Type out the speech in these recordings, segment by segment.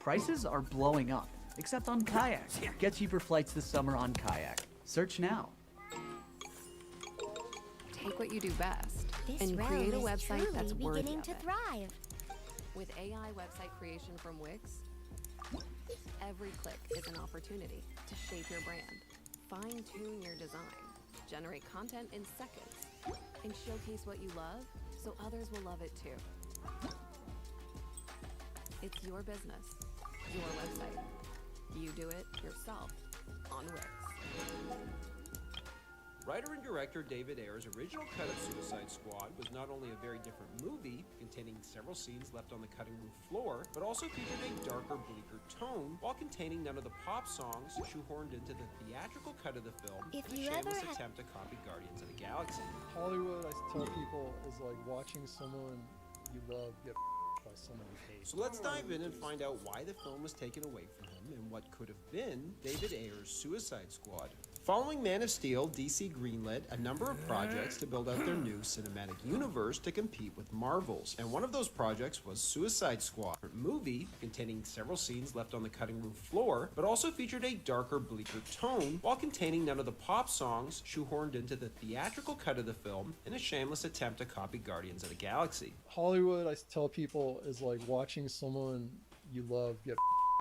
Prices are blowing up, except on Kayak. Get cheaper flights this summer on Kayak. Search now. Take what you do best This and realm create a is website truly that's worthy beginning of to it. thrive. With AI website creation from Wix, every click is an opportunity to shape your brand, fine-tune your design, generate content in seconds, and showcase what you love so others will love it too. It's your business, your website. You do it yourself on Wix. Writer and director David Ayer's original cut of Suicide Squad was not only a very different movie, containing several scenes left on the cutting room floor, but also featured a darker, bleaker tone, while containing none of the pop songs shoehorned into the theatrical cut of the film If in a you ever shameless had- attempt to copy Guardians of the Galaxy. Hollywood, I tell people, is like watching someone you love get by someone you hate. So let's dive in and find out why the film was taken away from him and what could have been David Ayer's Suicide Squad. Following Man of Steel, DC greenlit a number of projects to build out their new cinematic universe to compete with Marvel's, and one of those projects was Suicide Squad, a movie containing several scenes left on the cutting room floor, but also featured a darker, bleaker tone, while containing none of the pop songs shoehorned into the theatrical cut of the film in a shameless attempt to copy Guardians of the Galaxy. Hollywood, I tell people, is like watching someone you love get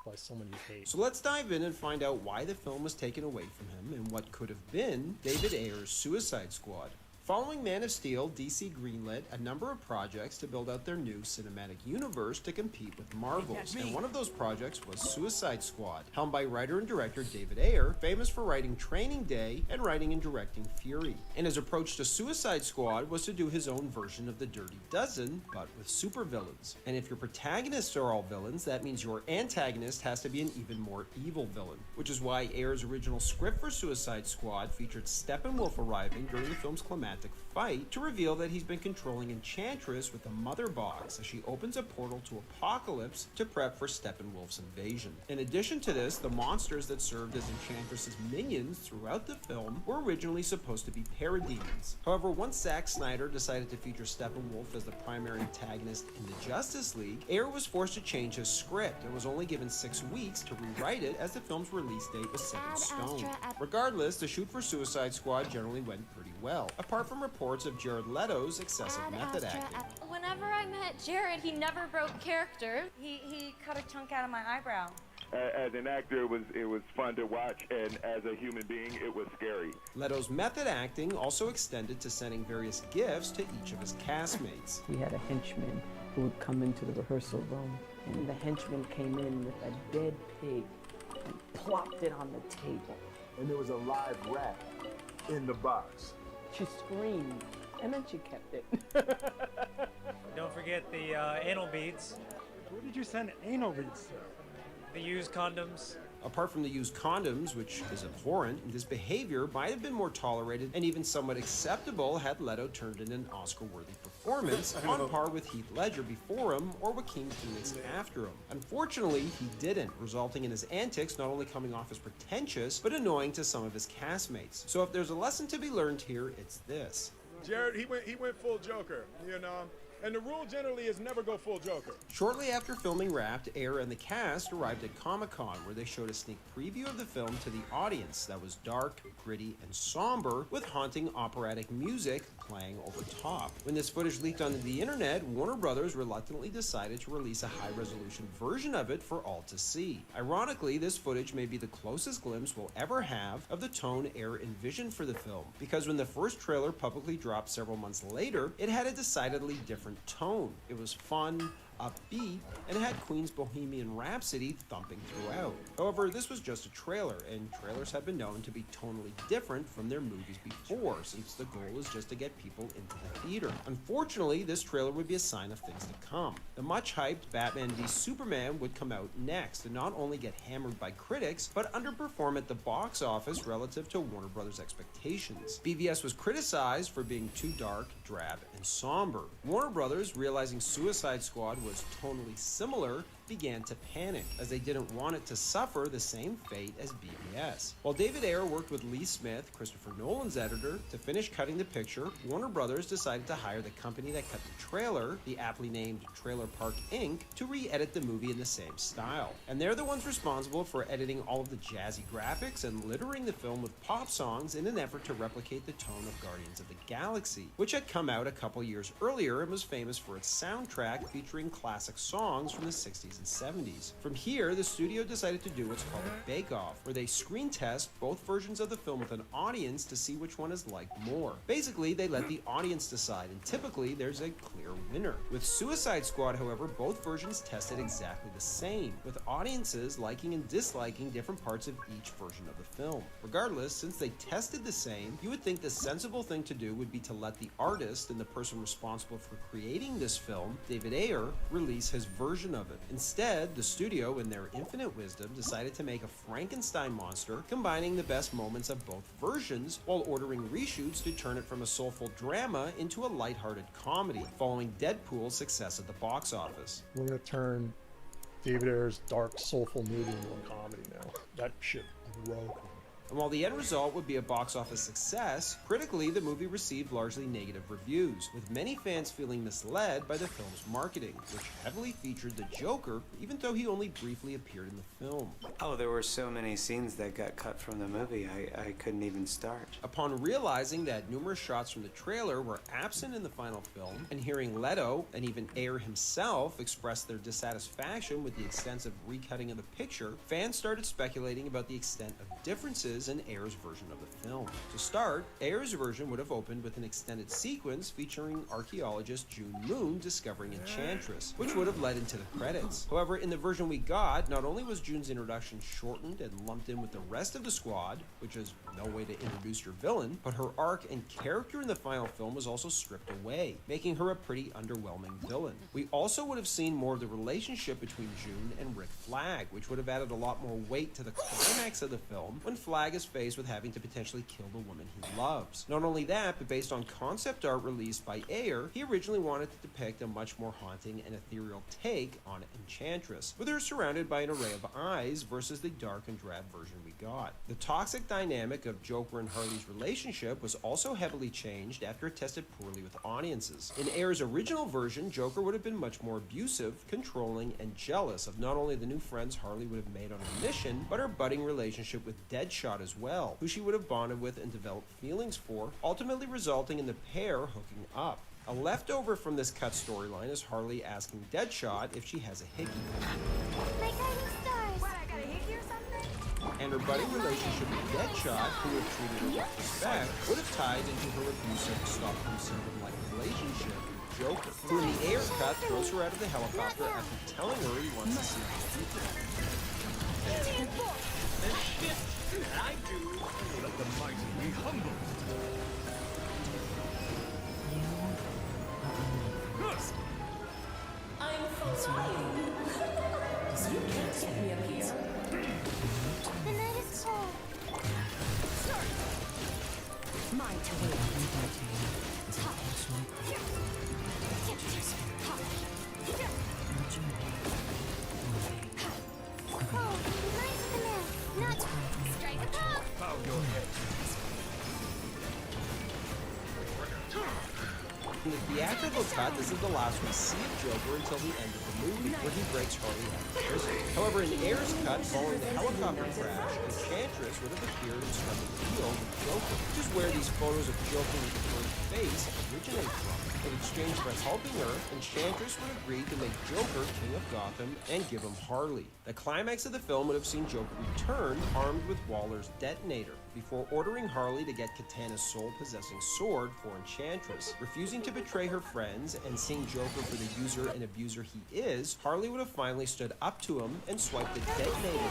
by someone you hate. So let's dive in and find out why the film was taken away from him and what could have been David Ayer's Suicide Squad. Following Man of Steel, DC greenlit a number of projects to build out their new cinematic universe to compete with Marvel's, and one of those projects was Suicide Squad, helmed by writer and director David Ayer, famous for writing Training Day and writing and directing Fury. And his approach to Suicide Squad was to do his own version of the Dirty Dozen, but with supervillains. And if your protagonists are all villains, that means your antagonist has to be an even more evil villain, which is why Ayer's original script for Suicide Squad featured Steppenwolf arriving during the film's climactic fight to reveal that he's been controlling Enchantress with the Mother Box as she opens a portal to Apocalypse to prep for Steppenwolf's invasion. In addition to this, the monsters that served as Enchantress's minions throughout the film were originally supposed to be parademons. However, once Zack Snyder decided to feature Steppenwolf as the primary antagonist in the Justice League, Ayer was forced to change his script and was only given 6 weeks to rewrite it, as the film's release date was set in stone. Regardless, the shoot for Suicide Squad generally went pretty well, apart from reports of Jared Leto's excessive method acting. Whenever I met Jared, he never broke character. He cut a chunk out of my eyebrow. As an actor, it was fun to watch, and as a human being, it was scary. Leto's method acting also extended to sending various gifts to each of his castmates. We had a henchman who would come into the rehearsal room, and the henchman came in with a dead pig and plopped it on the table. And there was a live rat in the box. She screamed, and then she kept it. Don't forget the anal beads. Where did you send anal beads to? The used condoms. Apart from the used condoms, which is abhorrent, this behavior might have been more tolerated and even somewhat acceptable had Leto turned in an Oscar-worthy performance on par with Heath Ledger before him or Joaquin Phoenix after him. Unfortunately, he didn't, resulting in his antics not only coming off as pretentious, but annoying to some of his castmates. So if there's a lesson to be learned here, it's this. Jared, he went full Joker, you know? And the rule generally is never go full Joker. Shortly after filming wrapped, Ayer and the cast arrived at Comic-Con, where they showed a sneak preview of the film to the audience that was dark, gritty, and somber, with haunting operatic music playing over top. When this footage leaked onto the internet, Warner Brothers reluctantly decided to release a high-resolution version of it for all to see. Ironically, this footage may be the closest glimpse we'll ever have of the tone Ayer envisioned for the film, because when the first trailer publicly dropped several months later, it had a decidedly different tone. It was fun, upbeat, and had Queen's Bohemian Rhapsody thumping throughout. However, this was just a trailer, and trailers have been known to be tonally different from their movies before, since the goal is just to get people into the theater. Unfortunately, this trailer would be a sign of things to come. The much-hyped Batman v Superman would come out next, and not only get hammered by critics, but underperform at the box office relative to Warner Brothers' expectations. BVS was criticized for being too dark, drab, and somber. Warner Brothers, realizing Suicide Squad was tonally similar, began to panic, as they didn't want it to suffer the same fate as BVS. While David Ayer worked with Lee Smith, Christopher Nolan's editor, to finish cutting the picture, Warner Brothers decided to hire the company that cut the trailer, the aptly named Trailer Park Inc., to re-edit the movie in the same style. And they're the ones responsible for editing all of the jazzy graphics and littering the film with pop songs in an effort to replicate the tone of Guardians of the Galaxy, which had come out a couple years earlier and was famous for its soundtrack featuring classic songs from the 60s and 70s. From here, the studio decided to do what's called a bake-off, where they screen test both versions of the film with an audience to see which one is liked more. Basically, they let the audience decide, and typically there's a clear winner. With Suicide Squad, however, both versions tested exactly the same, with audiences liking and disliking different parts of each version of the film. Regardless, since they tested the same, you would think the sensible thing to do would be to let the artist and the person responsible for creating this film, David Ayer, release his version of it. Instead, the studio, in their infinite wisdom, decided to make a Frankenstein monster, combining the best moments of both versions, while ordering reshoots to turn it from a soulful drama into a lighthearted comedy, following Deadpool's success at the box office. We're gonna turn David Ayer's dark, soulful movie into a comedy now. That shit broke. And while the end result would be a box office success, critically the movie received largely negative reviews, with many fans feeling misled by the film's marketing, which heavily featured the Joker, even though he only briefly appeared in the film. Oh, there were so many scenes that got cut from the movie, I couldn't even start. Upon realizing that numerous shots from the trailer were absent in the final film, and hearing Leto and even Ayer himself express their dissatisfaction with the extensive recutting of the picture, fans started speculating about the extent of differences in Ayer's version of the film. To start, Ayer's version would have opened with an extended sequence featuring archaeologist June Moon discovering Enchantress, which would have led into the credits. However, in the version we got, not only was June's introduction shortened and lumped in with the rest of the squad, which is no way to introduce your villain, but her arc and character in the final film was also stripped away, making her a pretty underwhelming villain. We also would have seen more of the relationship between June and Rick Flag, which would have added a lot more weight to the climax of the film when Flag is faced with having to potentially kill the woman he loves. Not only that, but based on concept art released by Ayer, he originally wanted to depict a much more haunting and ethereal take on Enchantress, with her surrounded by an array of eyes versus the dark and drab version we got. The toxic dynamic of Joker and Harley's relationship was also heavily changed after it tested poorly with audiences. In Ayer's original version, Joker would have been much more abusive, controlling, and jealous of not only the new friends Harley would have made on her mission, but her budding relationship with Deadshot as well, who she would have bonded with and developed feelings for, ultimately resulting in the pair hooking up. A leftover from this cut storyline is Harley asking Deadshot if she has a hickey. My guiding stars. What, I got a hickey or something? And her budding relationship with Deadshot, who had treated her with respect, would have tied into her abusive Stockholm Syndrome-like relationship with Joker, who in the Ayer cut throws her out of the helicopter after telling her he wants to see her people. I do. Let the mighty be humbled. I'm flying. You can't get me up here. The night is cold. My turn. Oh, nice command. Not strike a pop. Bow your head. In the theatrical cut, this is the last we see of Joker until the end of the movie, where he breaks Harley out of prison. However, in Ayer's cut, following the helicopter crash, Enchantress would have appeared and struck a deal with Joker, which is where these photos of Joker with the burnt face originate from. In exchange for helping her, Enchantress would agree to make Joker King of Gotham and give him Harley. The climax of the film would have seen Joker return armed with Waller's detonator, before ordering Harley to get Katana's soul-possessing sword for Enchantress. Refusing to betray her friends and seeing Joker for the user and abuser he is, Harley would have finally stood up to him and swiped the detonator.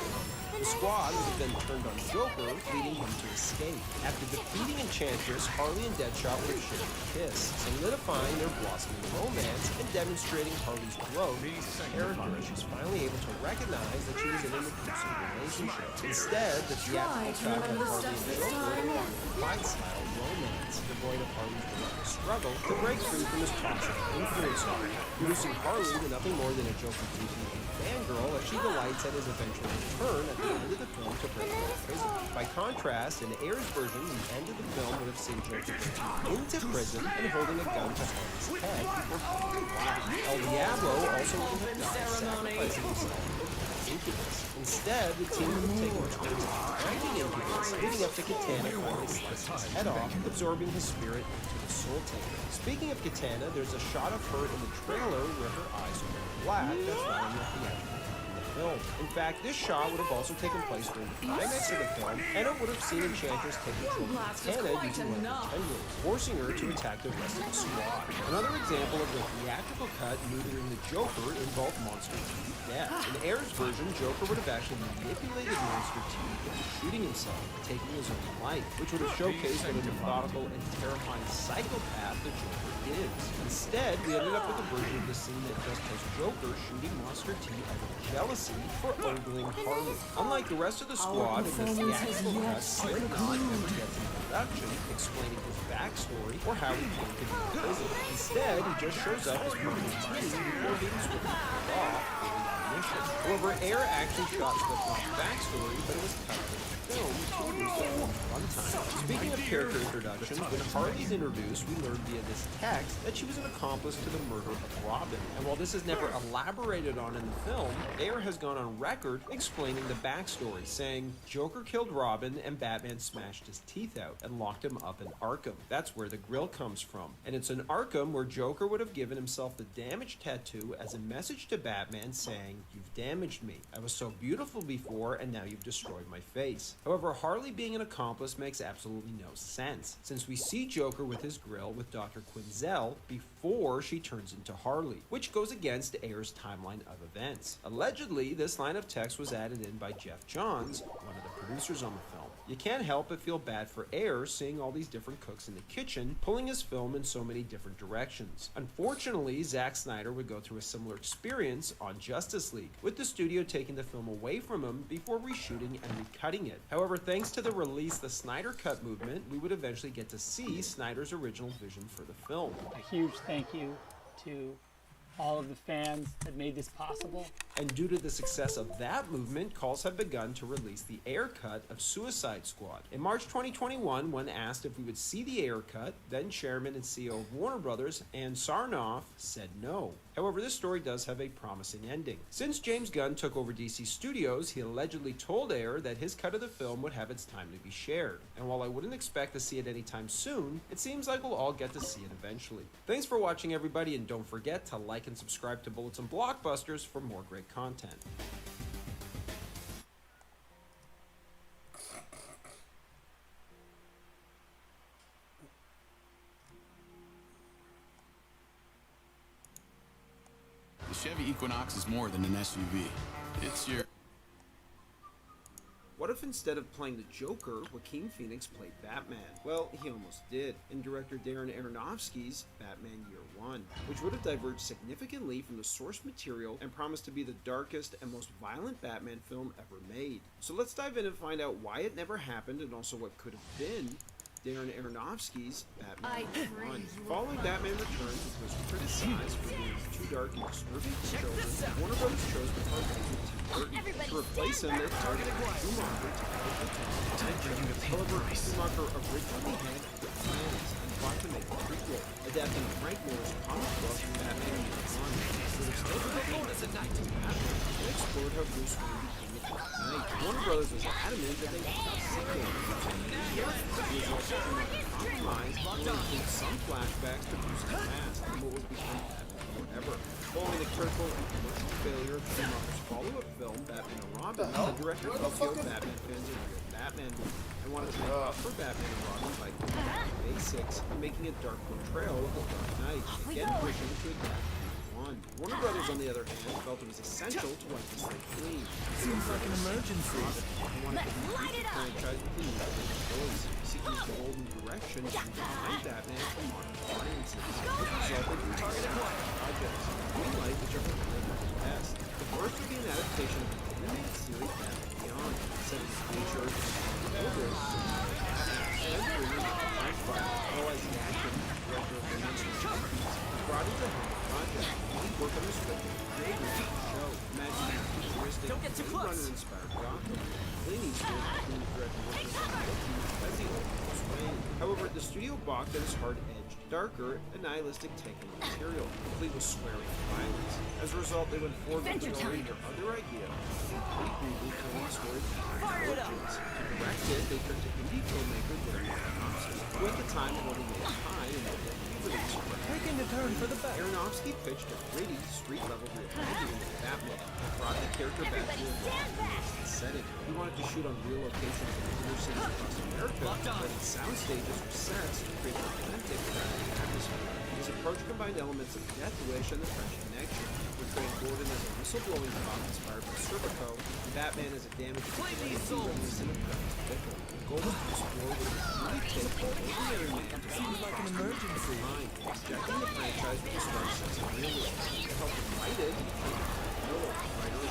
The squad would have then turned on the Joker, leading him to escape. After defeating Enchantress, Harley and Deadshot would have shared a kiss, solidifying their blossoming romance and demonstrating Harley's growth as a character as she's finally able to recognize that she was in an abusive relationship. Instead, the theatrical cut of Harley and Joker would have a fight-style romance, devoid of Harley's relentless struggle to break free from his toxic influence on her, reducing Harley to nothing more than a Joker DP fangirl as she delights at his eventual return at the end of the film to break out of prison. By contrast, in Ayer's version, the end of the film would have seen Joker into prison and holding a gun to Harley's head before falling alive. El Diablo also would have died sacrificing himself to Incubus. Instead, the team would have taken turns fighting Incubus, leading up to Katana finally slicing his head off, absorbing his spirit into the Soul Taker. Speaking of Katana, there's a shot of her in the trailer where her eyes are black that's not in the theatrical in the film. In fact, this shot would have also taken place during the climax of the film, and it would have seen Enchantress take control of Katana using one of her tendrils, forcing her to attack the rest of the squad. Another example of the theatrical cut neutering the Joker involved Monster T's death. In Ayer's version, Joker would have actually manipulated Monster T into shooting himself and taking his own life, which would have showcased what a methodical and terrifying psychopath the Joker is. Instead, we ended up with a version of the scene that just has Joker shooting Monster T out of jealousy for ogling Harley. Unlike the rest of the squad in the theatrical cut, Iron Man never gets an introduction explaining his backstory or how he came to be in prison. Instead, he just shows up as part of the team before being swiftly killed off during that mission. However, Ayer actually shot Slipknot's backstory, but it was cut out of the film to reduce the film's runtime. Speaking of character introductions, when Harley's introduced, we learned via this text that she was an accomplice to the murder of Robin. And while this is never elaborated on in the film, Ayer has gone on record explaining the backstory, saying Joker killed Robin and Batman smashed his teeth out and locked him up in Arkham. That's where the grill comes from. And it's in Arkham where Joker would have given himself the damage tattoo as a message to Batman saying, "You've damaged me. I was so beautiful before and now you've destroyed my face." However, Harley being an accomplice makes absolutely no sense, since we see Joker with his grill with Dr. Quinzel before she turns into Harley, which goes against Ayer's timeline of events. Allegedly, this line of text was added in by Jeff Johns, one of the producers on the film. You can't help but feel bad for Ayer seeing all these different cooks in the kitchen, pulling his film in so many different directions. Unfortunately, Zack Snyder would go through a similar experience on Justice League, with the studio taking the film away from him before reshooting and recutting it. However, thanks to the Release the Snyder Cut movement, we would eventually get to see Snyder's original vision for the film. A huge thank you to all of the fans that made this possible. And due to the success of that movement, calls have begun to release the Ayer cut of Suicide Squad. In March 2021, when asked if we would see the Ayer cut, then Chairman and CEO of Warner Brothers, Ann Sarnoff, said no. However, this story does have a promising ending. Since James Gunn took over DC Studios, he allegedly told Ayer that his cut of the film would have its time to be shared. And while I wouldn't expect to see it anytime soon, it seems like we'll all get to see it eventually. Thanks for watching, everybody, and don't forget to like and subscribe to Bullets and Blockbusters for more great content. The Chevy Equinox is more than an SUV. It's your... What if instead of playing the Joker, Joaquin Phoenix played Batman? Well, he almost did, in director Darren Aronofsky's Batman Year One, which would have diverged significantly from the source material and promised to be the darkest and most violent Batman film ever made. So let's dive in and find out why it never happened and also what could have been Darren Aronofsky's Batman Year One. Following Batman Returns, which was criticized for being too dark and disturbing for children, Warner Brothers chose to part ways with Tim Burton. To replace him, they targeted Schumacher to However, Schumacher originally had plans and fought to make a prequel, adapting Frank Miller's comic book Batman Year One. So the story and explored how Bruce Wayne became the Dark Knight. Warner Brothers was adamant that they would not sequel compromise will include some flashbacks to Bruce's past and what would become Batman Forever. Following the critical and commercial failure of Schumacher's follow-up film, Batman and Robin, the director felt Batman fans a real Batman movie and wanted to make up for Batman and Robin by going back to basics and making a dark portrayal of the Dark Knight, again pushing to adapt done. Warner Brothers, on the other hand, felt it was essential to wipe the slate clean. Seems like an emergency. They wanted to complete the franchise with a new capabilities, seeking a bold new direction to redefine Batman for modern audiences. This resulted in targeted projects. Greenlight, whichever one they liked best. The first would be an adaptation of the animated series Batman Beyond, set in the future of older and bringing Frank Fire, otherwise Nathan, director of the Genshin Impact, brought into him the project. He worked on the script and created the show, imagining a futuristic, runner-inspired Gotham. Clint Eastwood, who directed workers on the as the old Bruce Wayne. However, the studio balked at his hard-edged, darker, and nihilistic take on the material, complete with swearing and violence. As a result, they went forward with exploring their other idea of a complete reboot telling the story behind the origins. To direct it, they turned to indie filmmaker Darren Aronofsky, who at the time had only made Pine and then puberty script. Taking a turn for the best. Aronofsky pitched a gritty, street-level reimagining of Batman, brought the character back to a more setting. He wanted to shoot on real locations in inner cities across America, but in sound stages or sets to create an authentic Batman atmosphere. His approach combined elements of Death Wish and the French Connection, portraying Gordon as a whistleblowing cop inspired by Serpico, and Batman as a damaged vigilante reminiscent of Travis Bickle. The goal was to explore what it really takes for an ordinary man to seem like an emergency mind, injecting the franchise with a strong sense of realism. To help him write it, writer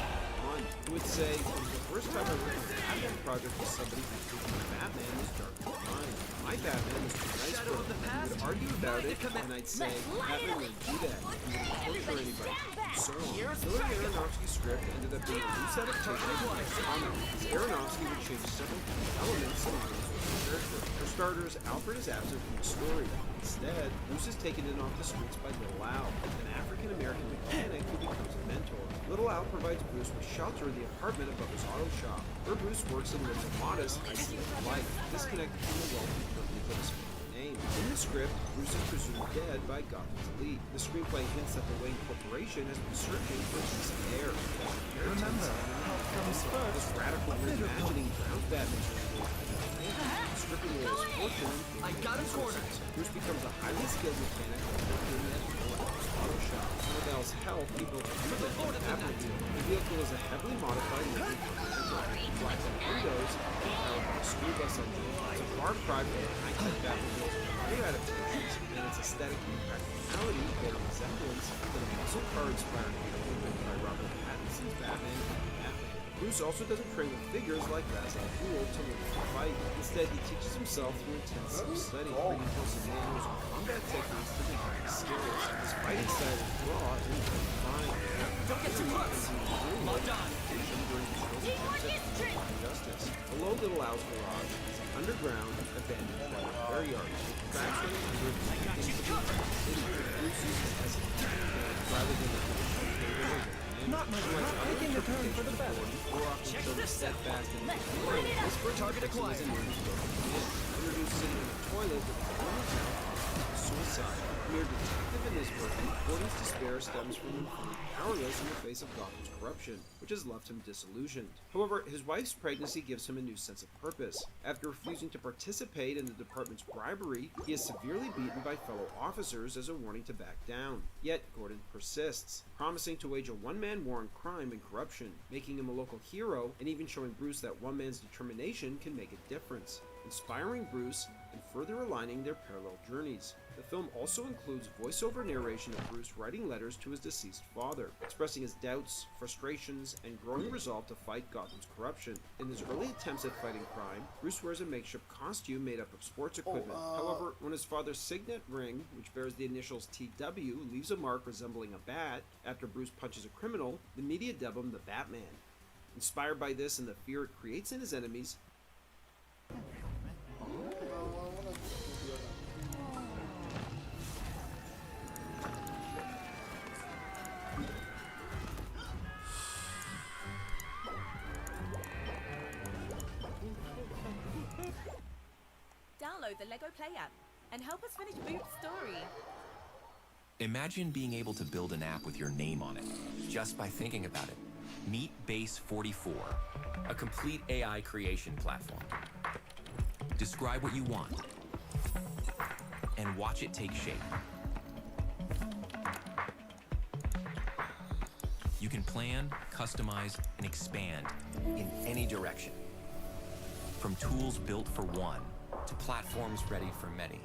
one, who would say, "It was the first time I worked on a Batman project with somebody who thinks my Batman was darker than mine. My Batman was too nice for him. We would argue about it, and I'd say, Batman wouldn't do that. He wouldn't torture anybody, and so on." Filling Aronofsky's script ended up being a loose adaptation of the comic, as Aronofsky would change several key elements of Bruce's character. For starters, Alfred is absent from the story. Instead, Bruce is taken in off the streets by Little Al, an African-American mechanic who becomes a mentor. Little Al provides Bruce with shelter in the apartment above his auto shop, where Bruce works and lives a modest, isolated life, disconnected from the wealthy privilege of his family name. In the script, Bruce is presumed dead by Gotham's elite. The screenplay hints that the Wayne Corporation has been searching for his heir. Remember, comes first. This radical reimagining drowns Batman's stripping away his fortune. I got him cornered. Bruce becomes a highly skilled mechanic working at Al's auto shop. With Al's help, he builds a human Batmobile. The vehicle is a heavily modified living flags and windows, and powered by a school bus engine. It's a far cry from the high-tech Batmobiles prior adaptations, and its aesthetic and practicality bear a resemblance to the muscle car-inspired vehicle built by Robert Pattinson's Batman. Bruce also doesn't train with figures like Ra's al Ghul to learn to fight. Instead, he teaches himself through intense self-study, bringing close manuals and combat techniques to develop his skills. His fighting style is raw and fine. Don't get too close! Locked on! During his early attempts at criminal justice. Below Little Al's garage is an underground, abandoned library yard, with tracks running under it and things to the city. Bruce uses as a rather than a traditional cable. Not taking the turn for the best. Check this steadfast and this for target acquired. Introduced sitting in a toilet with a suicide. A mere detective in this version, Gordon's despair stems from him feeling powerless in the face of Gotham's corruption, which has left him disillusioned. However, his wife's pregnancy gives him a new sense of purpose. After refusing to participate in the department's bribery, he is severely beaten by fellow officers as a warning to back down. Yet, Gordon persists, promising to wage a one-man war on crime and corruption, making him a local hero, and even showing Bruce that one man's determination can make a difference, inspiring Bruce and further aligning their parallel journeys. The film also includes voiceover narration of Bruce writing letters to his deceased father, expressing his doubts, frustrations, and growing resolve to fight Gotham's corruption. In his early attempts at fighting crime, Bruce wears a makeshift costume made up of sports equipment. However, when his father's signet ring, which bears the initials TW, leaves a mark resembling a bat after Bruce punches a criminal, the media dub him the Batman. Inspired by this and the fear it creates in his enemies, Download the LEGO Play app and help us finish Boop's story. Imagine being able to build an app with your name on it, just by thinking about it. Meet Base 44, a complete AI creation platform. Describe what you want, and watch it take shape. You can plan, customize, and expand in any direction. From tools built for one to platforms ready for many.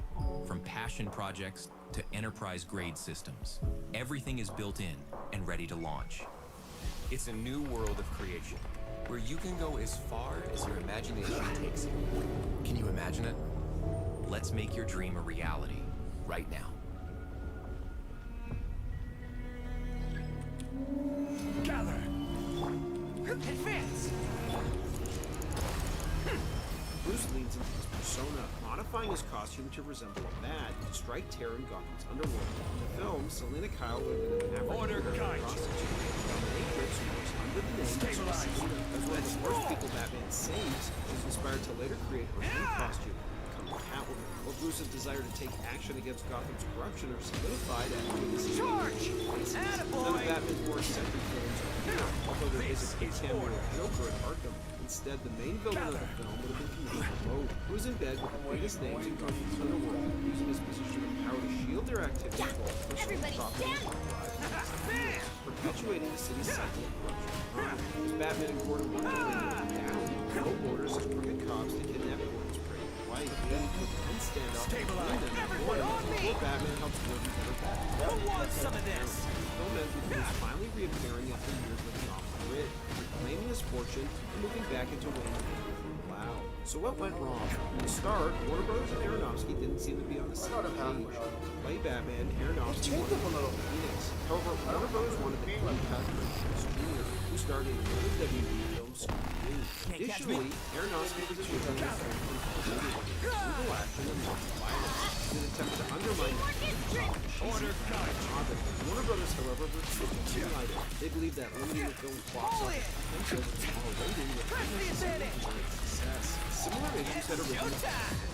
From passion projects to enterprise-grade systems. Everything is built in and ready to launch. It's a new world of creation, where you can go as far as your imagination takes you. Can you imagine it? Let's make your dream a reality right now. Gather! Advance! Bruce leans into his persona, modifying his costume to resemble a bat to strike terror in Gotham's underworld. In the film, Selena Kyle would have been an African-American prostitute dominatrix who works under the name of Selena. As one of the first people Batman saves, she's inspired to later create her own costume and become Catwoman. While Bruce's desire to take action against Gotham's corruption are solidified after witnessing none of Batman's more eccentric villains are here, although there is a cameo of Joker at Arkham. Instead, the main villain of the film would have been Commissioner Gordon, who was in bed with the biggest names in Gotham's underworld, using his position of power to shield their activities while personally profiting from lives, perpetuating the city's cycle of corruption and crime. As Batman and Gordon work their way down, no orders as crooked cops to kidnap Gordon's pregnant wife. Then put one standoff between them and Gordon before Batman helps Gordon get her back. Who wants some of this? The film ends with Bruce finally reappearing after years living off the grid, reclaiming his fortune and moving back into Wayne. Wow. So what went wrong? From the start, Warner Bros. And Aronofsky didn't seem to be on the same page. To play Batman, Aronofsky wanted Phoenix. However, Warner Bros. Wanted the clean cut Chris Jr., who starred in the WWE film Scooby-Doo. Additionally, Aronofsky was choosing the film from brutal action and mock violence in an attempt to undermine Warner Brothers, however, refused to greenlight it. They believed that limiting the film's box office potential and small rating would unnecessarily generate success. Similar issues had arisen with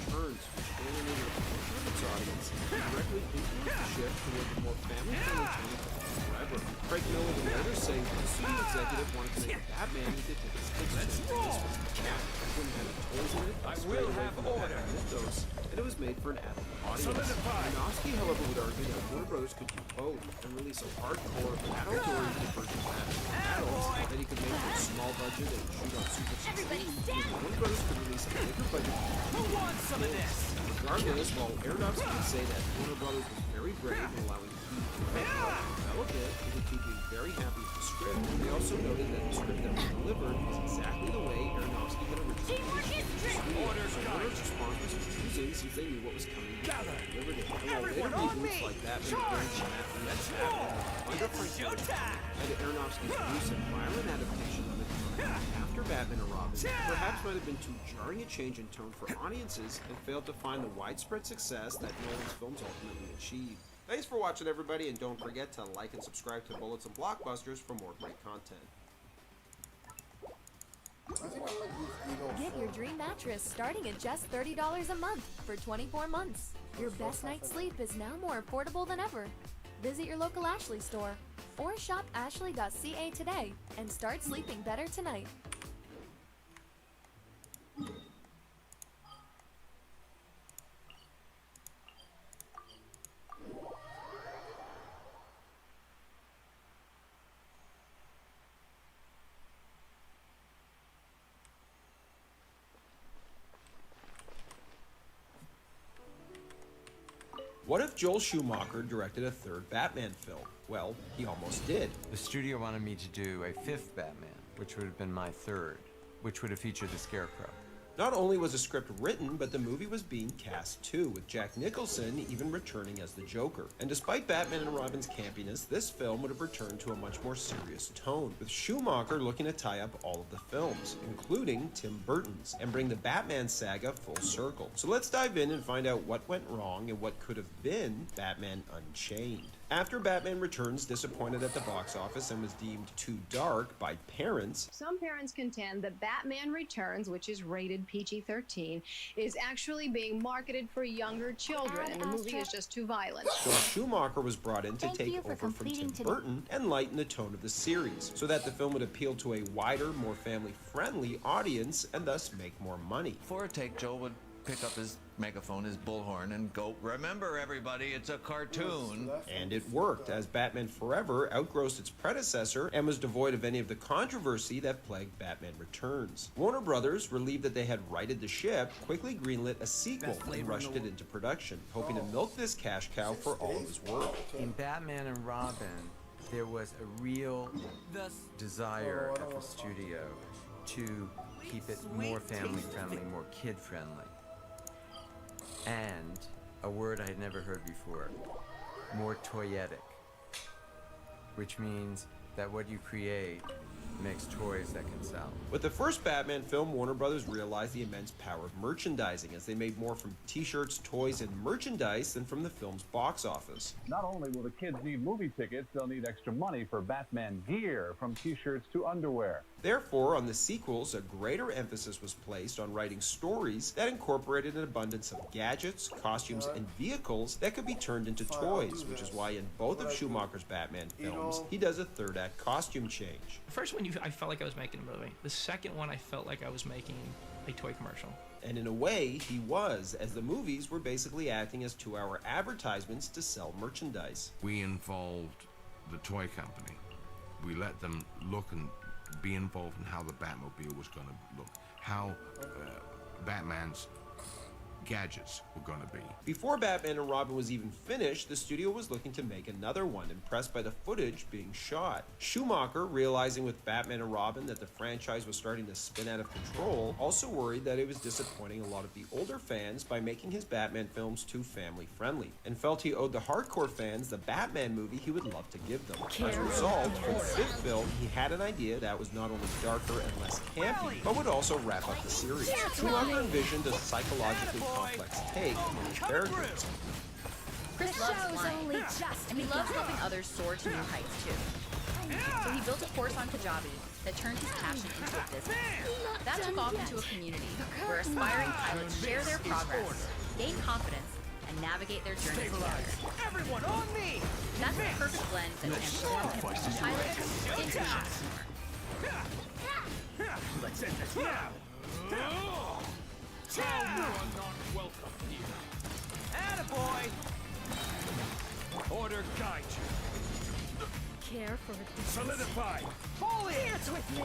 Returns, which alienated a portion of its audience and directly influenced the shift toward the more family-friendly tone of Forever. Craig Miller would later say the studio executive wanted to make Batman who did his kids. This was the cat. It wouldn't have any toys in it. I will have order. Mythos, and it was made for an adult audience. Aronofsky, however, would argue that Warner Bros. Could do both and release a hardcore, adult-oriented version of Batman for adults that he could make for a small budget and shoot on super speed. Warner Bros. Could release a bigger budget. Who wants some of this? Regardless, while Aronofsky would say that Warner Bros. Was very brave in allowing Heat to develop it, with the two being very happy with the script, they also noted that the script that was delivered was exactly the way Aronofsky had originally Warner's response was confusing since they knew what was coming before they delivered it. And while later reboots like Batman Begins and under Frank Miller had Aronofsky's use of violent adaptation of it after Batman and Robin perhaps might have been too jarring a change in tone for audiences and failed to find the widespread success that Nolan's films ultimately achieved. Thanks for watching, everybody, and don't forget to like and subscribe to Bullets and Blockbusters for more great content. Get your dream mattress starting at just $30 a month for 24 months. Your best night's sleep is now more affordable than ever. Visit your local Ashley store or shop ashley.ca today and start sleeping better tonight. What if Joel Schumacher directed a third Batman film? Well, he almost did. The studio wanted me to do a fifth Batman, which would have been my third, which would have featured the Scarecrow. Not only was the script written, but the movie was being cast too, with Jack Nicholson even returning as the Joker. And despite Batman and Robin's campiness, this film would have returned to a much more serious tone, with Schumacher looking to tie up all of the films, including Tim Burton's, and bring the Batman saga full circle. So let's dive in and find out what went wrong and what could have been Batman Unchained. After Batman Returns disappointed at the box office and was deemed too dark by parents, some parents contend that Batman Returns, which is rated PG-13, is actually being marketed for younger children, and the movie is just too violent. So Schumacher was brought in to take over from Tim Burton and lighten the tone of the series, so that the film would appeal to a wider, more family-friendly audience and thus make more money. For a take, Joel would pick up his megaphone, his bullhorn, and go, "Remember, everybody, it's a cartoon." And it worked, as Batman Forever outgrossed its predecessor and was devoid of any of the controversy that plagued Batman Returns. Warner Brothers, relieved that they had righted the ship, quickly greenlit a sequel and rushed it into production, hoping to milk this cash cow for all it was worth. In Batman and Robin, there was a real desire at the studio to keep it more family-friendly, more kid-friendly. And a word I had never heard before, more toyetic, which means that what you create makes toys that can sell. With the first Batman film, Warner Brothers realized the immense power of merchandising, as they made more from t-shirts, toys, and merchandise than from the film's box office. Not only will the kids need movie tickets, they'll need extra money for Batman gear, from t-shirts to underwear. Therefore, on the sequels, a greater emphasis was placed on writing stories that incorporated an abundance of gadgets, costumes, and vehicles that could be turned into toys, which is why in both of Schumacher's Batman films, he does a third-act costume change. The first one, I felt like I was making a movie. The second one, I felt like I was making a toy commercial. And in a way, he was, as the movies were basically acting as 2-hour advertisements to sell merchandise. We involved the toy company. We let them look and be involved in how the Batmobile was going to look, how Batman's gadgets were going to be. Before Batman and Robin was even finished, the studio was looking to make another one, impressed by the footage being shot. Schumacher, realizing with Batman and Robin that the franchise was starting to spin out of control, also worried that it was disappointing a lot of the older fans by making his Batman films too family-friendly, and felt he owed the hardcore fans the Batman movie he would love to give them. As a result, for the fifth film, he had an idea that was not only darker and less campy, but would also wrap up the series. Schumacher envisioned a psychologically complex take on the characters. Chris loves flying, and he loves helping others soar to new heights too. So he built a course on Kajabi that turned his passion into a business. That took off into a community where aspiring pilots share their progress, gain confidence, and navigate their journey together. Everyone on me! That's the perfect blend that transforms him from pilot into ship's Let's end this now! You are not welcome here. Attaboy! Order guide you. Care for a Solidify! Fall in! Dance with me!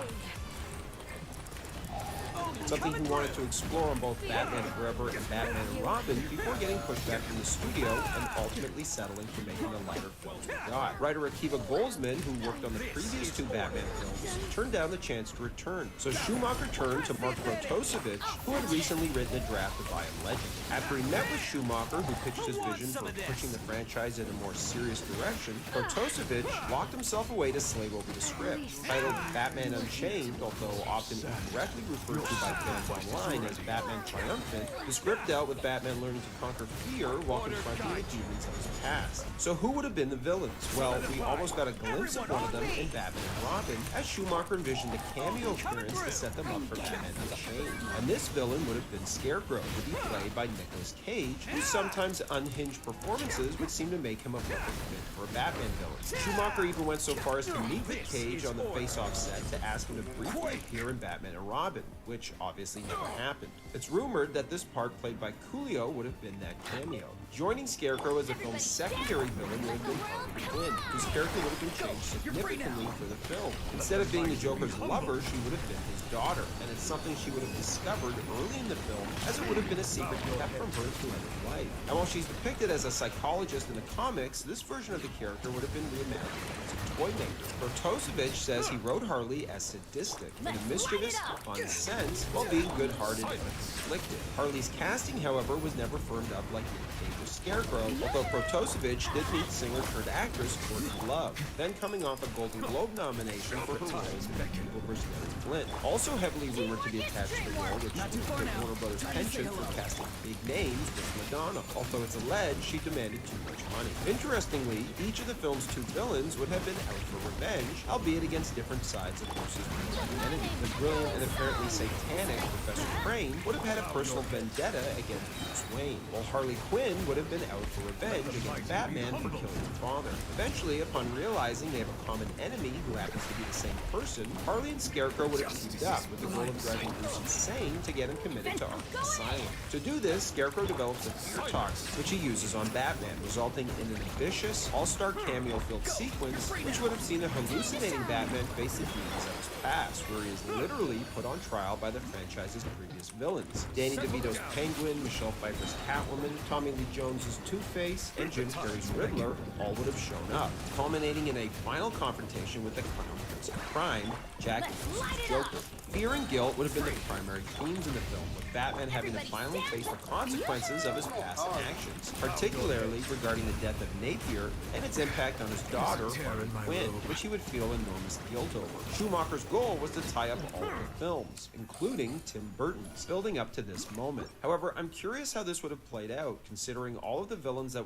Something he wanted to explore on both Batman Forever and Batman and Robin before getting pushed back from the studio and ultimately settling for making the lighter films we got. Writer Akiva Goldsman, who worked on the previous two Batman films, turned down the chance to return. So Schumacher turned to Mark Protosevich, who had recently written a draft of I Am Legend. After he met with Schumacher, who pitched his vision for pushing the franchise in a more serious direction, Protosevich locked himself away to slave over the script. Titled Batman Unchained, although often incorrectly referred to by fans online as Batman Triumphant, the script dealt with Batman learning to conquer fear while confronting the demons of his past. So who would have been the villains? Well, we almost got a glimpse of one of them in Batman and Robin, as Schumacher envisioned a cameo appearance to set them up for Batman Unchained. And this villain would have been Scarecrow, to be played by Nicolas Cage, whose sometimes unhinged performances would seem to make him a perfect fit for a Batman villain. Schumacher even went so far as to meet with Cage on the Face-Off set to ask him to briefly appear in Batman and Robin, which obviously never happened. It's rumored that this part played by Coolio would have been that cameo. Joining Scarecrow as the film's secondary villain would have been Harley Quinn, whose character would have been changed significantly for the film. Instead of being the Joker's lover, she would have been his daughter, and it's something she would have discovered early in the film, as it would have been a secret kept from her throughout her life. And while she's depicted as a psychologist in the comics, this version of the character would have been reimagined as a toy maker. Protosevich says he wrote Harley as sadistic in a mischievous, fun sense, while being good-hearted and conflicted. Harley's casting, however, was never firmed up like Nick Cage or Scarecrow, although Protosevich did meet singer-turned-actress Courtney Love, then coming off a Golden Globe nomination for her roles in Evil vs. Larry Flint. Also heavily rumored to be attached to the role, which would have Warner Brothers' penchant for casting big names, was Madonna, although it's alleged she demanded too much money. Interestingly, each of the film's two villains would have been out for revenge, albeit against different sides of Bruce's humanity. The brilliant and apparently Titanic, Professor Crane would have had a personal vendetta against Bruce Wayne, while Harley Quinn would have been out for revenge against Batman for killing her father. Eventually, upon realizing they have a common enemy who happens to be the same person, Harley and Scarecrow would have teamed up with the goal of driving Bruce insane to get him committed to Arkham Asylum. To do this, Scarecrow develops a fear toxin, which he uses on Batman, resulting in an ambitious, all-star cameo-filled sequence, which would have seen a hallucinating Batman face the demons of his past, where he is literally put on trial by the franchise's previous villains. Danny DeVito's Penguin, Michelle Pfeiffer's Catwoman, Tommy Lee Jones's Two-Face, and Jim Carrey's Riddler all would have shown up, culminating in a final confrontation with the clown prince of crime, Jack Nicholson's Joker. Fear and guilt would have been the primary themes in the film, with Batman having to finally face the consequences of his past actions, particularly regarding the death of Napier and its impact on his daughter, Harley Quinn, which he would feel enormous guilt over. Schumacher's goal was to tie up all the films, including Tim Burton's, building up to this moment. However, I'm curious how this would have played out, considering all of the villains that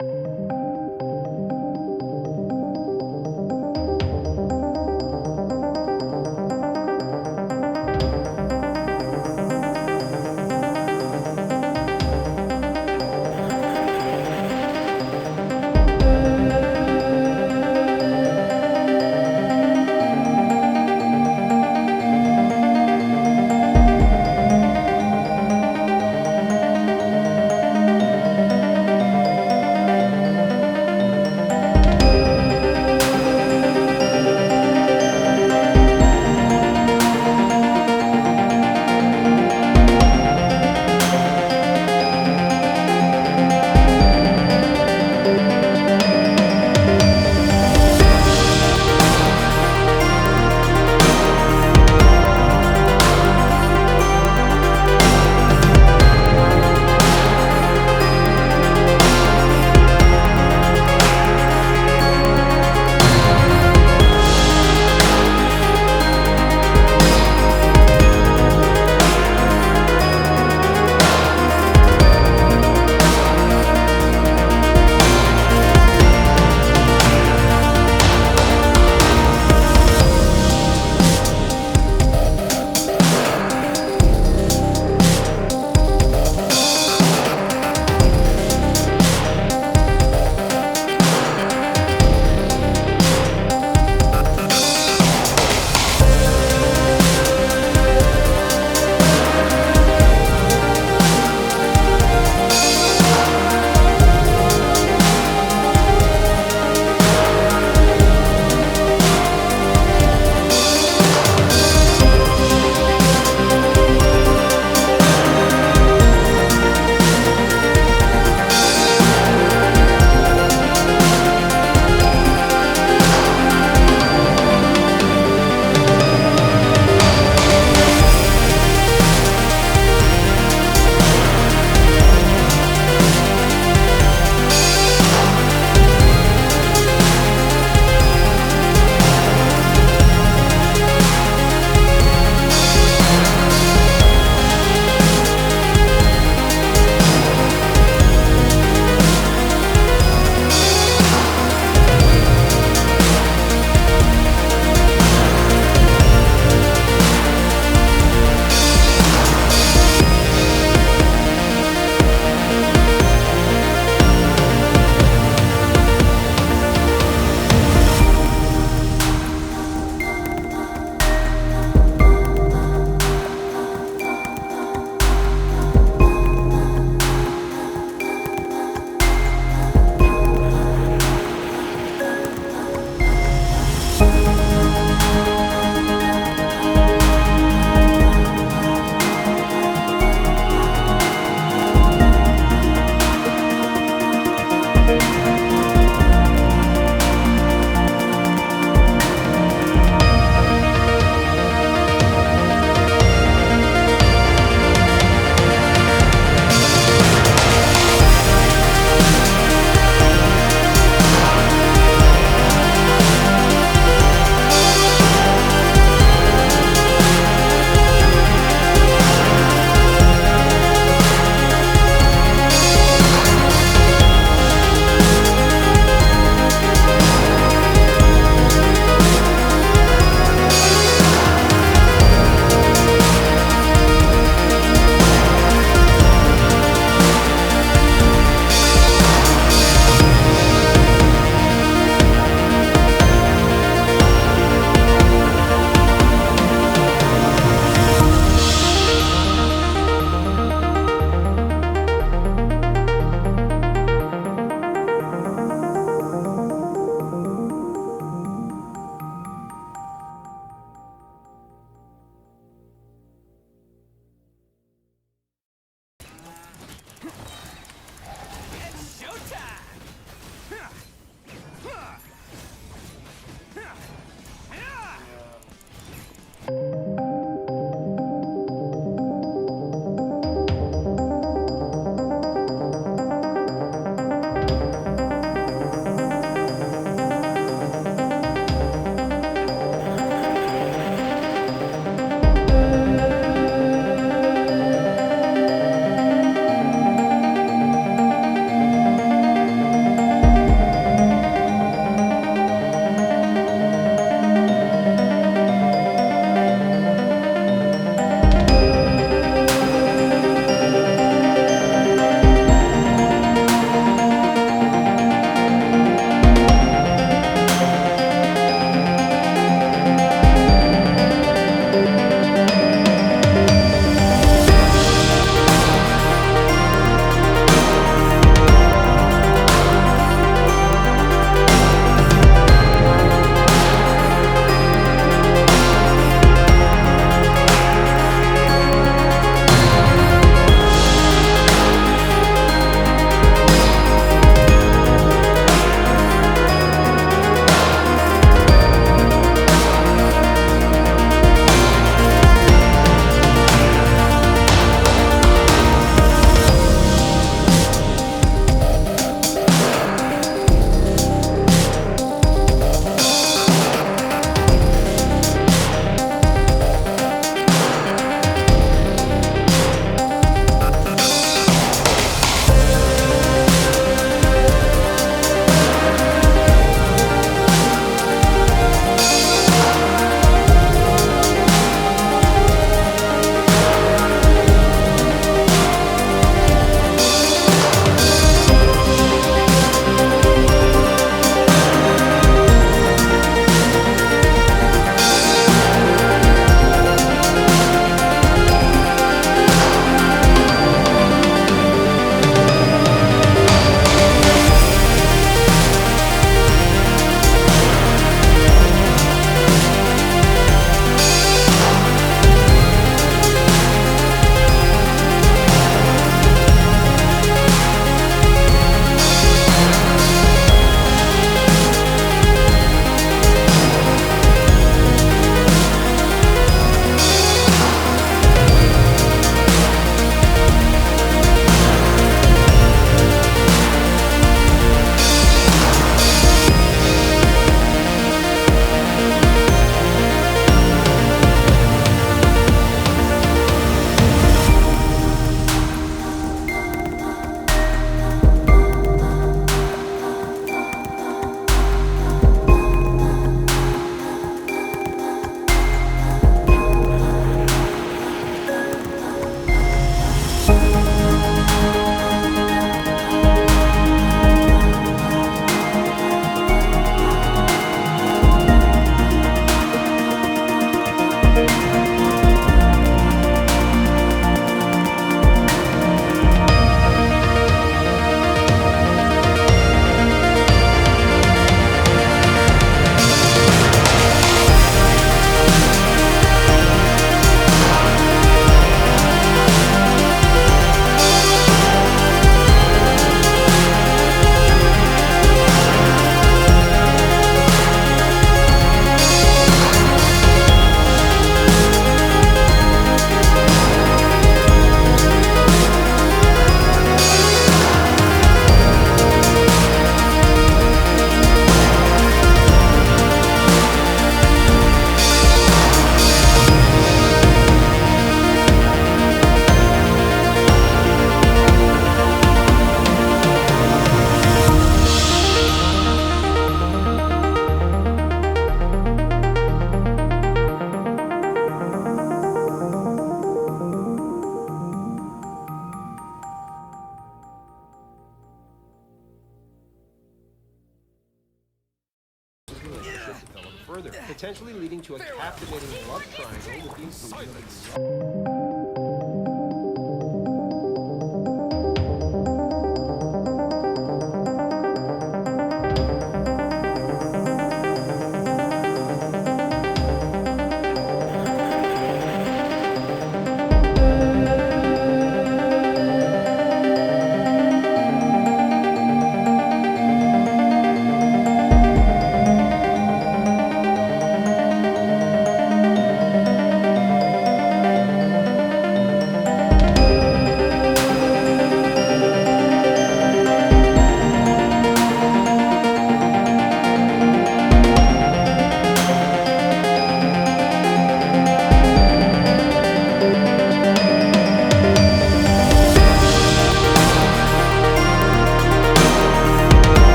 further, potentially leading to a captivating love triangle with the inclusion of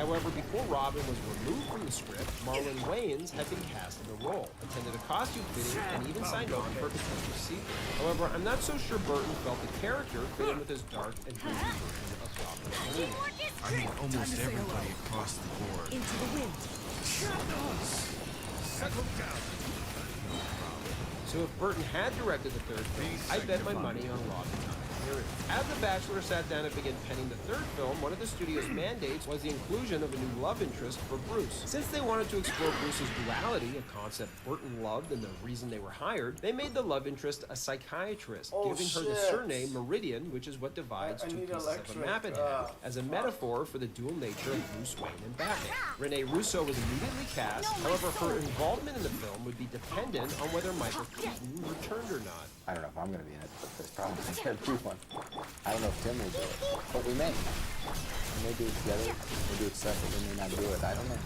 However, before Robin was removed from the script, Marlon Wayans had been cast in the role, attended a costume fitting, and even signed on for a potential sequel. However, I'm not so sure Burton felt the character fit in with his dark and gritty version of Robin. I mean, almost everybody across the board. Into the wind. Settle down. So if Burton had directed the third film, I'd bet my money on Robin. period. As The Bachelor sat down and began penning the third film, one of the studio's mandates was the inclusion of a new love interest for Bruce. Since they wanted to explore Bruce's duality, a concept Burton loved and the reason they were hired, they made the love interest a psychiatrist, giving her the surname Meridian, which is what divides two pieces of a map in half, as a metaphor for the dual nature of Bruce Wayne and Batman. Rene Russo was immediately cast, however her involvement in the film would be dependent on whether Michael Keaton returned or not. I don't know if I'm going to be in it, but there's probably everyone. I don't know if Tim will do it, but we may. We may do it together, we'll do it separate, we may not do it, I don't know.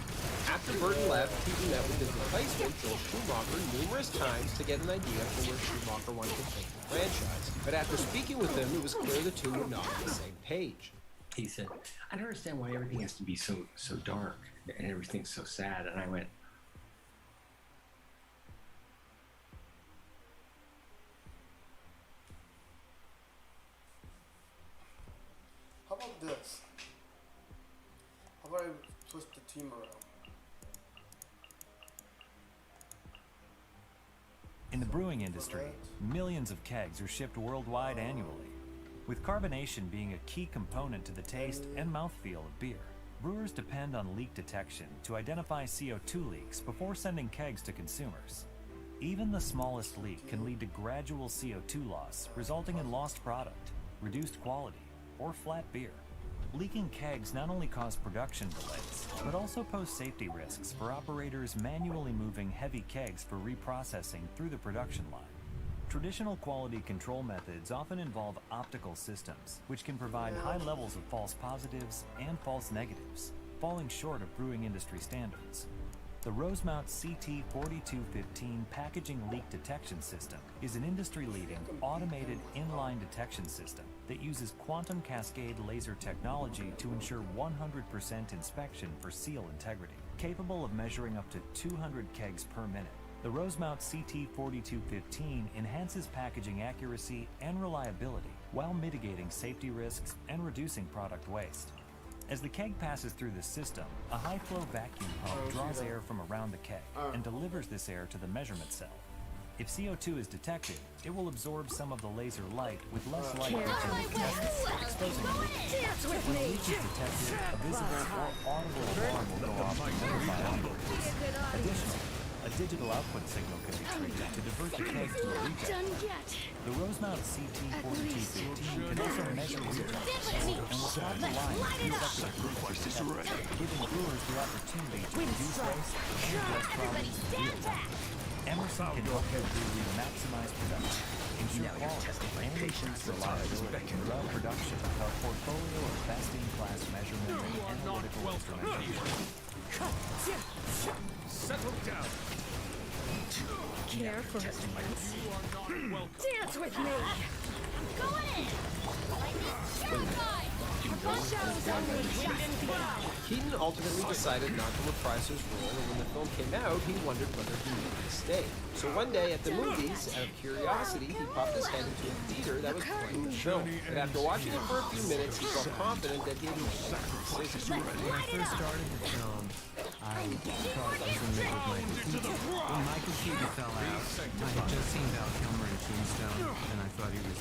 After Burton left, Keaton met with his replacement, Joel Schumacher, numerous times to get an idea for where Schumacher wanted to take the franchise. But after speaking with him, it was clear the two were not on the same page. He said, I don't understand why everything has to be so dark and everything's so sad. And I went, how about this? How about I twist the team around? In the brewing industry, millions of kegs are shipped worldwide annually, with carbonation being a key component to the taste and mouthfeel of beer. Brewers depend on leak detection to identify CO2 leaks before sending kegs to consumers. Even the smallest leak can lead to gradual CO2 loss, resulting in lost product, reduced quality, or flat beer. Leaking kegs not only cause production delays, but also pose safety risks for operators manually moving heavy kegs for reprocessing through the production line. Traditional quality control methods often involve optical systems, which can provide high levels of false positives and false negatives, falling short of brewing industry standards. The Rosemount CT4215 packaging leak detection system is an industry-leading automated inline detection system that uses quantum cascade laser technology to ensure 100% inspection for seal integrity, capable of measuring up to 200 kegs per minute. The Rosemount CT4215 enhances packaging accuracy and reliability while mitigating safety risks and reducing product waste. As the keg passes through the system, a high-flow vacuum pump draws air from around the keg and delivers this air to the measurement cell. If CO2 is detected, it will absorb some of the laser light with less light reaching the contestants, exposing the leak. When a leak is detected, a visible or audible alarm will go off to notify operators. Additionally, a digital output signal can be triggered to divert the keg to a reject. The Rosemount CT4215 can also measure rejects and will stop the line to effectively giving brewers the opportunity to reduce waste and address problems in real time. Emerson can help your brewery maximize production, ensure quality, and increase reliability throughout production with our portfolio of best-in-class measurement and analytical instrumentation. Settle down. Care for his friends. Dance with me. Go in. Keaton ultimately decided not to reprise his role, and when the film came out, he wondered whether he needed to stay. So one day at the movies, out of curiosity, he popped his head into a theater that was playing the film. But after watching it for a few minutes, he felt confident that he had made the right decision. When I first started the film, I thought it was in the middle of Michael Keaton. When Michael Keaton fell out, I had just seen Val Kilmer in Tombstone, and I thought he was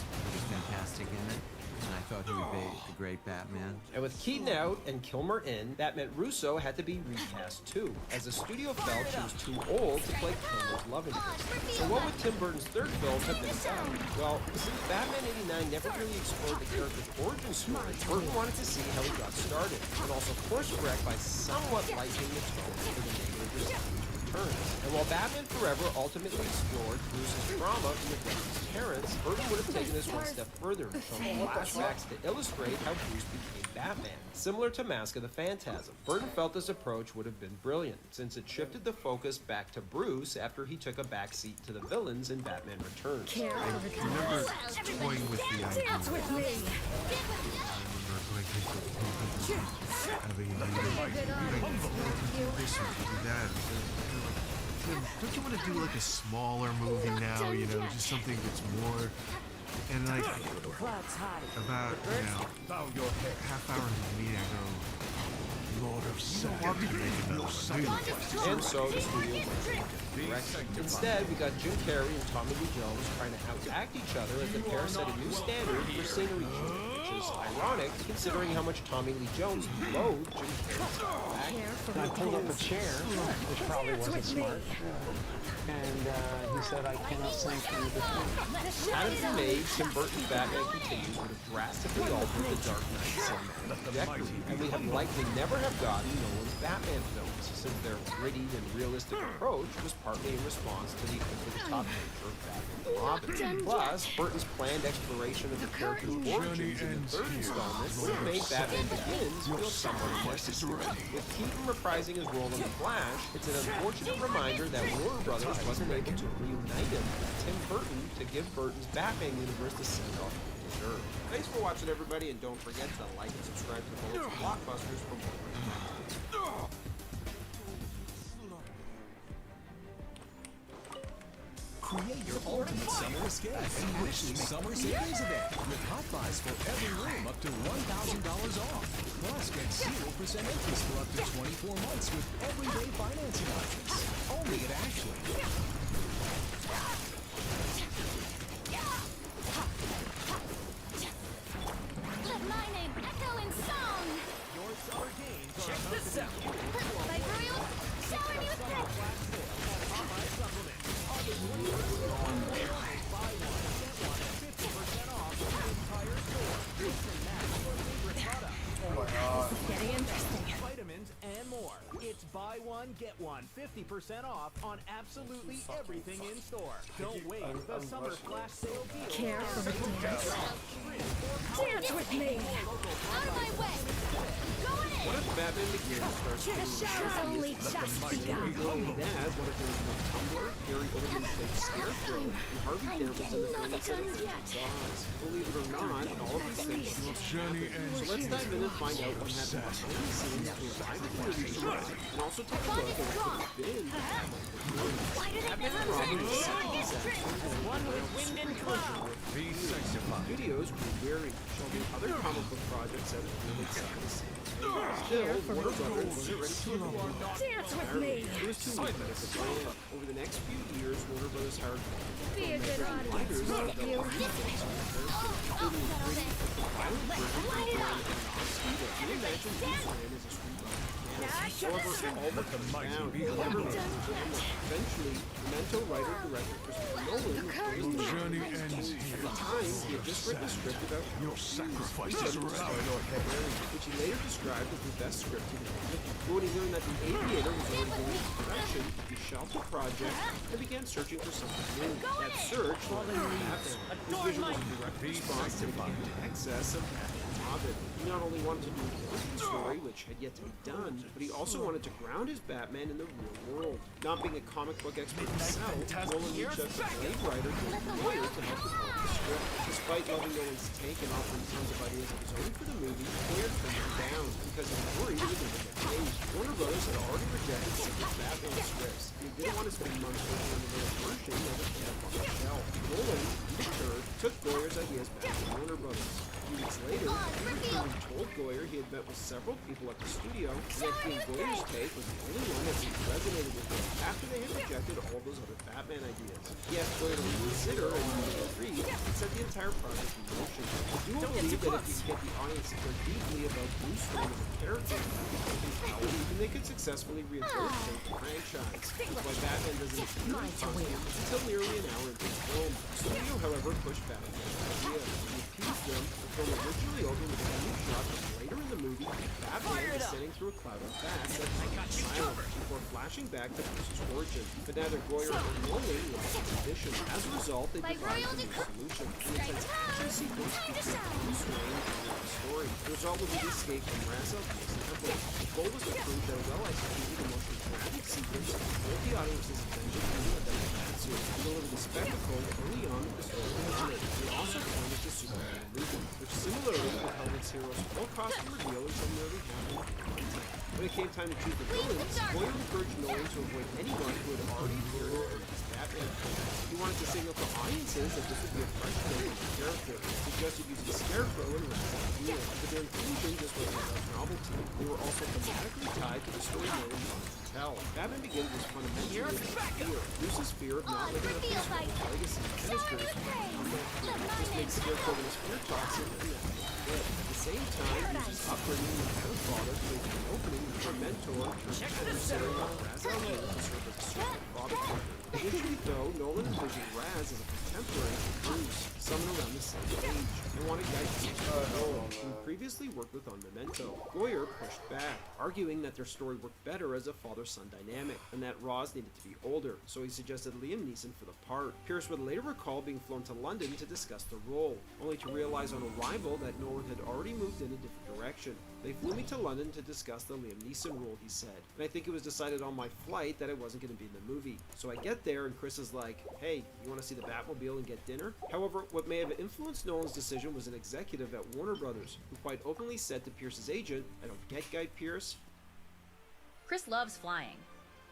fantastic in it. And I thought he would be the great Batman. And with Keaton out and Kilmer in, that meant Russo had to be recast too, as the studio felt he was too old to play Kilmer's love interest. So what would Tim Burton's third film have been about? Well, since Batman '89 never really explored the character's origin story, Burton wanted to see how he got started, and also course correct by somewhat lightening the tone for the negative returns. And while Batman Forever ultimately explored Bruce's trauma from the death of his parents, Burton would have taken this one step further and shown flashbacks to illustrate how Bruce became Batman. Similar to Mask of the Phantasm, Burton felt this approach would have been brilliant, since it shifted the focus back to Bruce after he took a backseat to the villains in Batman Returns. I remember toying with the idea. Dance with me. Don't you want to do like a smaller movie now, you know, just something that's more, and like, about, you know, half hour into the meeting, I go, Lord of Sand to make another sacrifice. And so the studio went instead, we got Jim Carrey and Tommy Lee Jones trying to outact each other as the pair set a new standard for scenery shooting, which is ironic considering how much Tommy Lee Jones loathed Jim Carrey's And I pulled up a chair, which probably wasn't smart. And he said, I cannot sanction the film. Had it been made, Tim Burton's Batman Continues would have drastically altered the Dark Knight cinematic trajectory, and we have likely never have gotten Nolan's Batman films, since their gritty and realistic approach was partly in response to the over-the-top nature of Batman and Robin. Plus, Burton's planned exploration of the character's origins in the third installment would have made Batman Begins feel somewhat unnecessary. With Keaton reprising his role in The Flash, it's an unfortunate reminder that Warner Brothers wasn't able to reunite him with Tim Burton to give Burton's Batman universe the send-off it deserved. Thanks for watching, everybody, and don't forget to like and subscribe to the Bullets Blockbusters for more. Create your ultimate summer escape and wish these summer savings event with hot buys for every room up to $1,000 off. Plus, get 0% interest for up to 24 months with everyday financing options. Only at Ashley. Let my name echo in song. Your summer games are Check this out. By Royal, shower me with pictures. Oh my god. This is getting interesting. Vitamins and more. It's buy one, get one. 50% off on absolutely everything in store. Don't wait. The summer flash sale deal. Care for the dance. Dance with me. Out of my way. Going in. What if Batman Begins starts The show's only just begun. Not only that, what if there's no Tumblr, Gary Oldman's big scarecrow, and Harvey Dent was in the film instead of Boss? Believe it or not, all of these things so let's dive in and find out what happened behind the scenes to arrive at the movie and also take a look at what could have been. Batman and Robin is One with wind and cloud. Studios were weary, showing other comic book projects at a really size. Still, Warner Brothers wasn't ready to abandon Dance with me. It was too late for the plan. Over the next few years, Warner Brothers hired Be a good audience. writers to Won't you? develop including violent versions of Batman and Steve. Can you imagine Bruce Wayne as a street However, all but the found never made it. Eventually, Memento writer-director Christopher Nolan was raised in Journey ends here. At the time, he had just written a script about Your sacrifice is around. which he later described as the best script he'd ever written. But when he learned that The Aviator was already going into production, he shelved the project and began searching for something new. That search led to Batman. His vision was a direct response to the excess of Batman and Robin. He not only wanted to do an origin story, which had yet to be done, but he also wanted to ground his Batman in the real world. Not being a comic book expert himself, Nolan reached out to slave writer Gordon Boyer to help develop the script. Despite loving Nolan's take and offering tons of ideas of his own for the movie, Boyer turned him down because he worried it was going to get changed. Warner Brothers had already rejected several Batman scripts, and he didn't want to spend months working on the real version of it kept on the shelf. Nolan, in turn, took Boyer's ideas back to Warner Brothers. A few weeks later, he returned and told Goyer he had met with several people at the studio, and that being Goyer's take was the only one that really resonated with him after they had rejected all those other Batman ideas. He asked Goyer to reconsider, and when he agreed, he set the entire project in motion. The duo believed that if we could get the audience to care deeply about Bruce Wayne as a character, then they could successfully rehabilitate the franchise. That's why Batman doesn't appear in costume until nearly an hour into the film. The studio, however, pushed back against the idea. He appeased them. The film originally opened with a new shot, but later in the movie, Batman is sitting through a cloud of bats that is silent before flashing back to Bruce's origin. But neither Goyer or Nolan liked the addition. As a result, they devised a new solution. The intense action sequence featured Bruce Wayne and the story. The result was the escape from Ra's al Ghul's temple. The goal was to prove that a well-executed, emotionally dramatic sequence hold the audience's attention through the event of Batsuit and delivered the spectacle early on in the story originated. They also pointed to Superman movie, which similarly held its hero's full costume reveal until nearly halfway through the content. When it came time to choose the villains, Goyer encouraged Nolan to avoid anyone who had already appeared in previous Batman films. He wanted to signal to audiences that this would be a fresh take on the character, suggested using Scarecrow and Ra's al Ghul, but their inclusion just wasn't a novelty. They were also thematically tied to the story Nolan wanted to tell. Batman Begins was fundamentally about fear. Bruce's fear of not living up to his legacy, and his fear of this made Scarecrow and his fear toxic and that fit. At the same time, Bruce's upbringing with his father created an opening for a mentor turned adversary on Ra's al Ghul to serve as a sort of father figure. Initially, though, Nolan envisioned Raz as a contemporary of Bruce, someone around the same age, and wanted guidance from Nolan, who previously worked with on Memento. Goyer pushed back, arguing that their story worked better as a father-son dynamic, and that Raz needed to be older, so he suggested Liam Neeson for the part. Pierce would later recall being flown to London to discuss the role, only to realize on arrival that Nolan had already moved in a different direction. They flew me to London to discuss the Liam Neeson role, he said, and I think it was decided on my flight that I wasn't going to be in the movie. So I get there and Chris is like, hey, you want to see the Batmobile and get dinner? However, what may have influenced Nolan's decision was an executive at Warner Brothers, who quite openly said to Pierce's agent, I don't get Guy Pearce. Chris loves flying,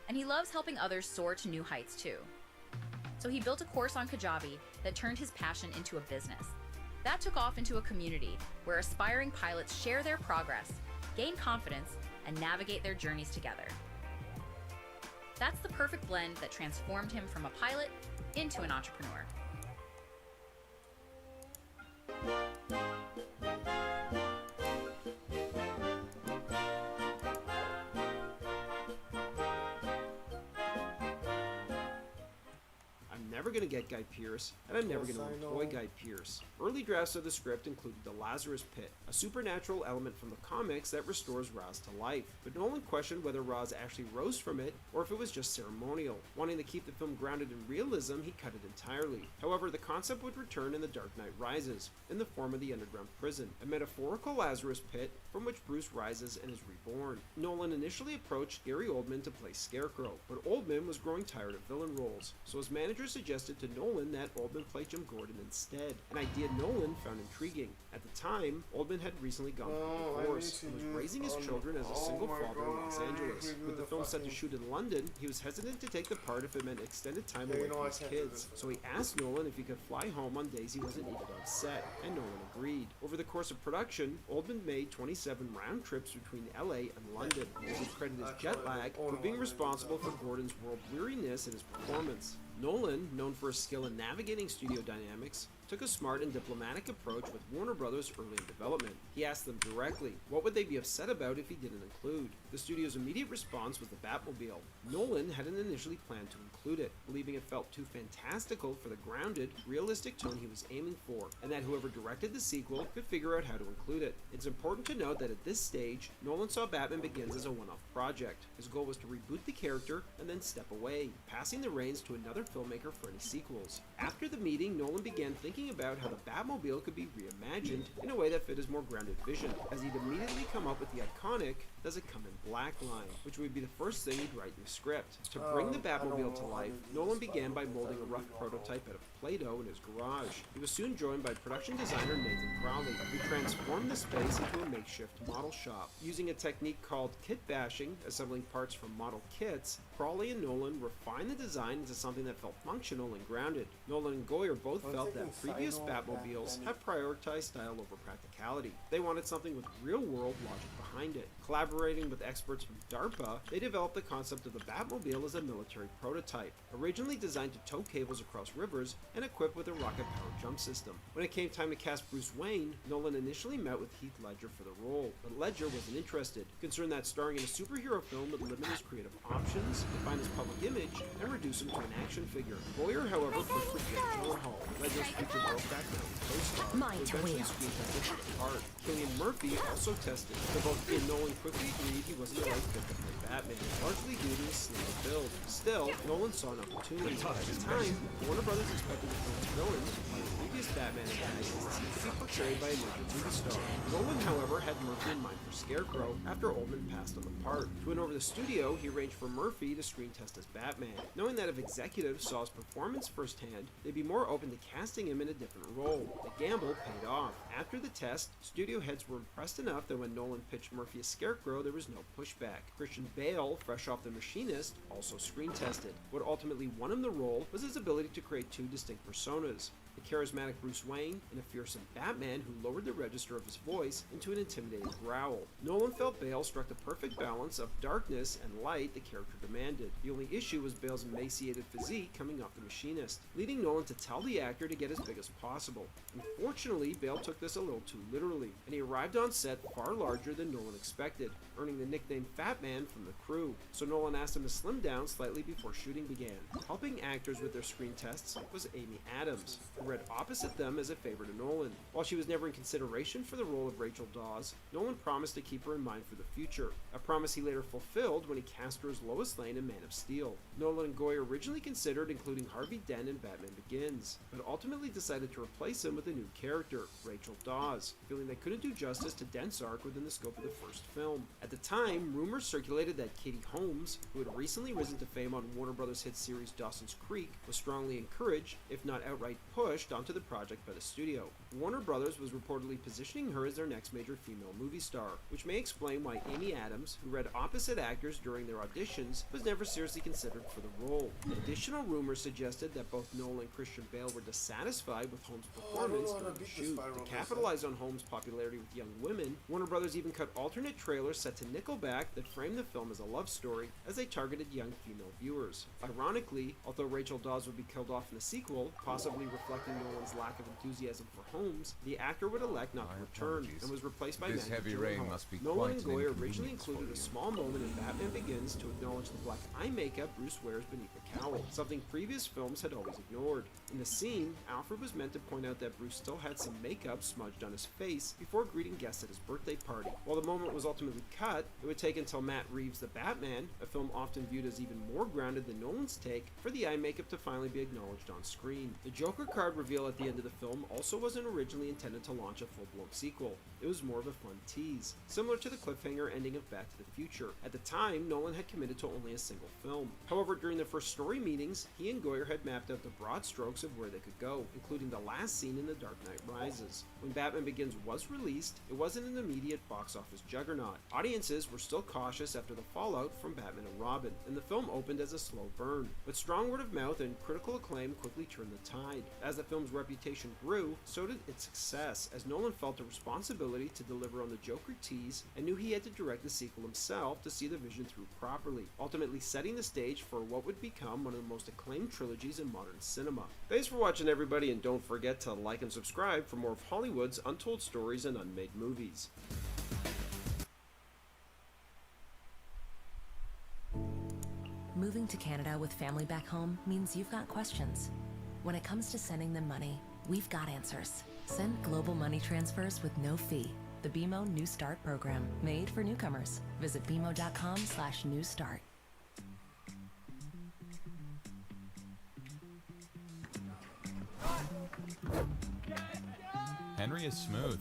and he loves helping others soar to new heights too. So he built a course on Kajabi that turned his passion into a business. That took off into a community where aspiring pilots share their progress, gain confidence, and navigate their journeys together. That's the perfect blend that transformed him from a pilot into an entrepreneur. Never gonna get Guy Pearce, and I'm never gonna employ Guy Pearce. Early drafts of the script included the Lazarus Pit, a supernatural element from the comics that restores Raz to life, but Nolan questioned whether Raz actually rose from it, or if it was just ceremonial. Wanting to keep the film grounded in realism, he cut it entirely. However, the concept would return in The Dark Knight Rises, in the form of the underground prison, a metaphorical Lazarus Pit from which Bruce rises and is reborn. Nolan initially approached Gary Oldman to play Scarecrow, but Oldman was growing tired of villain roles, so his manager suggested to Nolan that Oldman play Jim Gordon instead, an idea Nolan found intriguing. At the time, Oldman had recently gone through a divorce and was raising his children as a single father in Los Angeles. With the film set to shoot in London, he was hesitant to take the part if it meant extended time away from his kids, so he asked Nolan if he could fly home on days he wasn't needed on set, and Nolan agreed. Over the course of production, Oldman made 27 round trips between LA and London, as he credited his jet lag for being responsible for Gordon's world weariness in his performance. Nolan, known for his skill in navigating studio dynamics, took a smart and diplomatic approach with Warner Brothers early in development. He asked them directly, what would they be upset about if he didn't include? The studio's immediate response was the Batmobile. Nolan hadn't initially planned to include it, believing it felt too fantastical for the grounded, realistic tone he was aiming for, and that whoever directed the sequel could figure out how to include it. It's important to note that at this stage, Nolan saw Batman Begins as a one-off project. His goal was to reboot the character and then step away, passing the reins to another filmmaker for any sequels. After the meeting, Nolan began thinking about how the Batmobile could be reimagined in a way that fit his more grounded vision, as he'd immediately come up with the iconic "Does it come in black" line, which would be the first thing he'd write in the script. To bring the Batmobile to life, Nolan began by molding a rough prototype out of Play-Doh in his garage. He was soon joined by production designer Nathan Crowley, who transformed the space into a makeshift model shop. Using a technique called kit bashing, assembling parts from model kits, Crowley and Nolan refined the design into something that felt functional and grounded. Nolan and Goyer both felt that previous Batmobiles have prioritized style over practicality. They wanted something with real-world logic behind it. Collaborating with experts from DARPA, they developed the concept of the Batmobile as a military prototype, originally designed to tow cables across rivers and equipped with a rocket-powered jump system. When it came time to cast Bruce Wayne, Nolan initially met with Heath Ledger for the role, but Ledger wasn't interested, concerned that starring in a superhero film would limit his creative options, define his public image, and reduce him to an action figure. Goyer, however, pushed for Jake Gyllenhaal, Ledger's future world background co-star, who eventually screen-tested for the part. Cillian Murphy also tested, but both he and Nolan quickly agreed he wasn't the right fit to play Batman, largely due to his slender build. Still, Nolan saw an opportunity. At the time, Warner Brothers expected the film's villain, like the previous Batman antagonists, to be portrayed by a major movie star. Nolan, however, had Murphy in mind for Scarecrow after Oldman passed on the part. To win over the studio, he arranged for Murphy to screen test as Batman, knowing that if executives saw his performance firsthand, they'd be more open to casting him in a different role. The gamble paid off. After the test, studio heads were impressed enough that when Nolan pitched Murphy as Scarecrow, hero, there was no pushback. Christian Bale, fresh off The Machinist, also screen tested. What ultimately won him the role was his ability to create two distinct personas. The charismatic Bruce Wayne and a fearsome Batman who lowered the register of his voice into an intimidating growl. Nolan felt Bale struck the perfect balance of darkness and light the character demanded. The only issue was Bale's emaciated physique coming off The Machinist, leading Nolan to tell the actor to get as big as possible. Unfortunately, Bale took this a little too literally, and he arrived on set far larger than Nolan expected, earning the nickname Fat Man from the crew. So Nolan asked him to slim down slightly before shooting began. Helping actors with their screen tests was Amy Adams, who read opposite them as a favor to Nolan. While she was never in consideration for the role of Rachel Dawes, Nolan promised to keep her in mind for the future, a promise he later fulfilled when he cast her as Lois Lane in Man of Steel. Nolan and Goyer originally considered including Harvey Dent in Batman Begins, but ultimately decided to replace him with a new character, Rachel Dawes, feeling they couldn't do justice to Dent's arc within the scope of the first film. At the time, rumors circulated that Katie Holmes, who had recently risen to fame on Warner Bros. Hit series Dawson's Creek, was strongly encouraged, if not outright pushed, onto the project by the studio. Warner Bros. Was reportedly positioning her as their next major female movie star, which may explain why Amy Adams, who read opposite actors during their auditions, was never seriously considered for the role. Additional rumors suggested that both Nolan and Christian Bale were dissatisfied with Holmes' performance during the shoot. To capitalize on Holmes' popularity with young women, Warner Bros. Even cut alternate trailers set to Nickelback that framed the film as a love story, as they targeted young female viewers. Ironically, although Rachel Dawes would be killed off in the sequel, possibly reflecting Nolan's lack of enthusiasm for Holmes, the actor would elect not to return and was replaced by This Maggie heavy rain Gyllenhaal. must be Nolan quite and an Goyer originally inconvenience included for a you. small moment in Batman Begins to acknowledge the black eye makeup Bruce wears beneath the cowl, something previous films had always ignored. In the scene, Alfred was meant to point out that Bruce still had some makeup smudged on his face before greeting guests at his birthday party. While the moment was ultimately cut, it would take until Matt Reeves' The Batman, a film often viewed as even more grounded than Nolan's take, for the eye makeup to finally be acknowledged on screen. The Joker card reveal at the end of the film also wasn't originally intended to launch a full-blown sequel. It was more of a fun tease, similar to the cliffhanger ending of Back to the Future. At the time, Nolan had committed to only a single film. However, during the first story meetings, he and Goyer had mapped out the broad strokes of where they could go, including the last scene in The Dark Knight Rises. When Batman Begins was released, it wasn't an immediate box office juggernaut. Audiences were still cautious after the fallout from Batman and Robin, and the film opened as a slow burn. But strong word of mouth and critical acclaim quickly turned the tide. As the film's reputation grew, so did its success, as Nolan felt a responsibility to deliver on the Joker tease and knew he had to direct the sequel himself to see the vision through properly, ultimately setting the stage for what would become one of the most acclaimed trilogies in modern cinema. Thanks for watching, everybody, and don't forget to like and subscribe for more of Hollywood's untold stories and unmade movies. Moving to Canada with family back home means you've got questions. When it comes to sending them money, we've got answers. Send global money transfers with no fee. The BMO New Start program, made for newcomers. Visit bmo.com/newstart. Henry is smooth.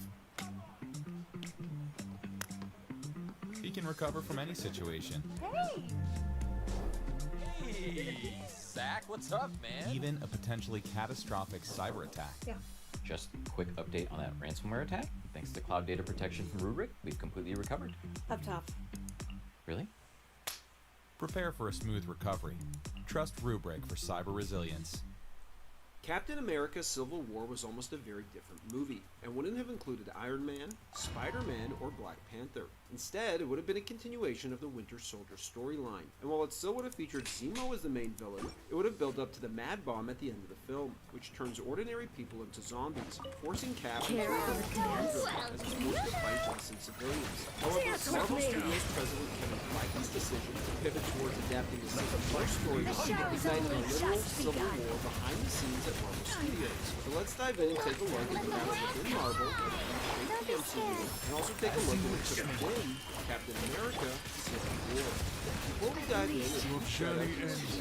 He can recover from any situation. Hey! Hey, Zach, what's up, man? Even a potentially catastrophic cyber attack. Yeah. Just a quick update on that ransomware attack. Thanks to cloud data protection from Rubrik, we've completely recovered. Up top. Really? Prepare for a smooth recovery. Trust Rubrik for cyber resilience. Captain America Civil War was almost a very different movie, and wouldn't have included Iron Man, Spider-Man, or Black Panther. Instead, it would have been a continuation of the Winter Soldier storyline, and while it still would have featured Zemo as the main villain, it would have built up to the Mad Bomb at the end of the film, which turns ordinary people into zombies, forcing Cap into as he's forced to fight innocent civilians. However, Marvel Studios President Kevin Feige's decision to pivot towards adapting the Civil War story ignited a literal Civil War behind the scenes at Marvel Studios. So let's dive in and take a look at the battles within Marvel, the MCU, and also take a look at what could have been Captain America Civil War. Before we dive in, let's give a shout out to some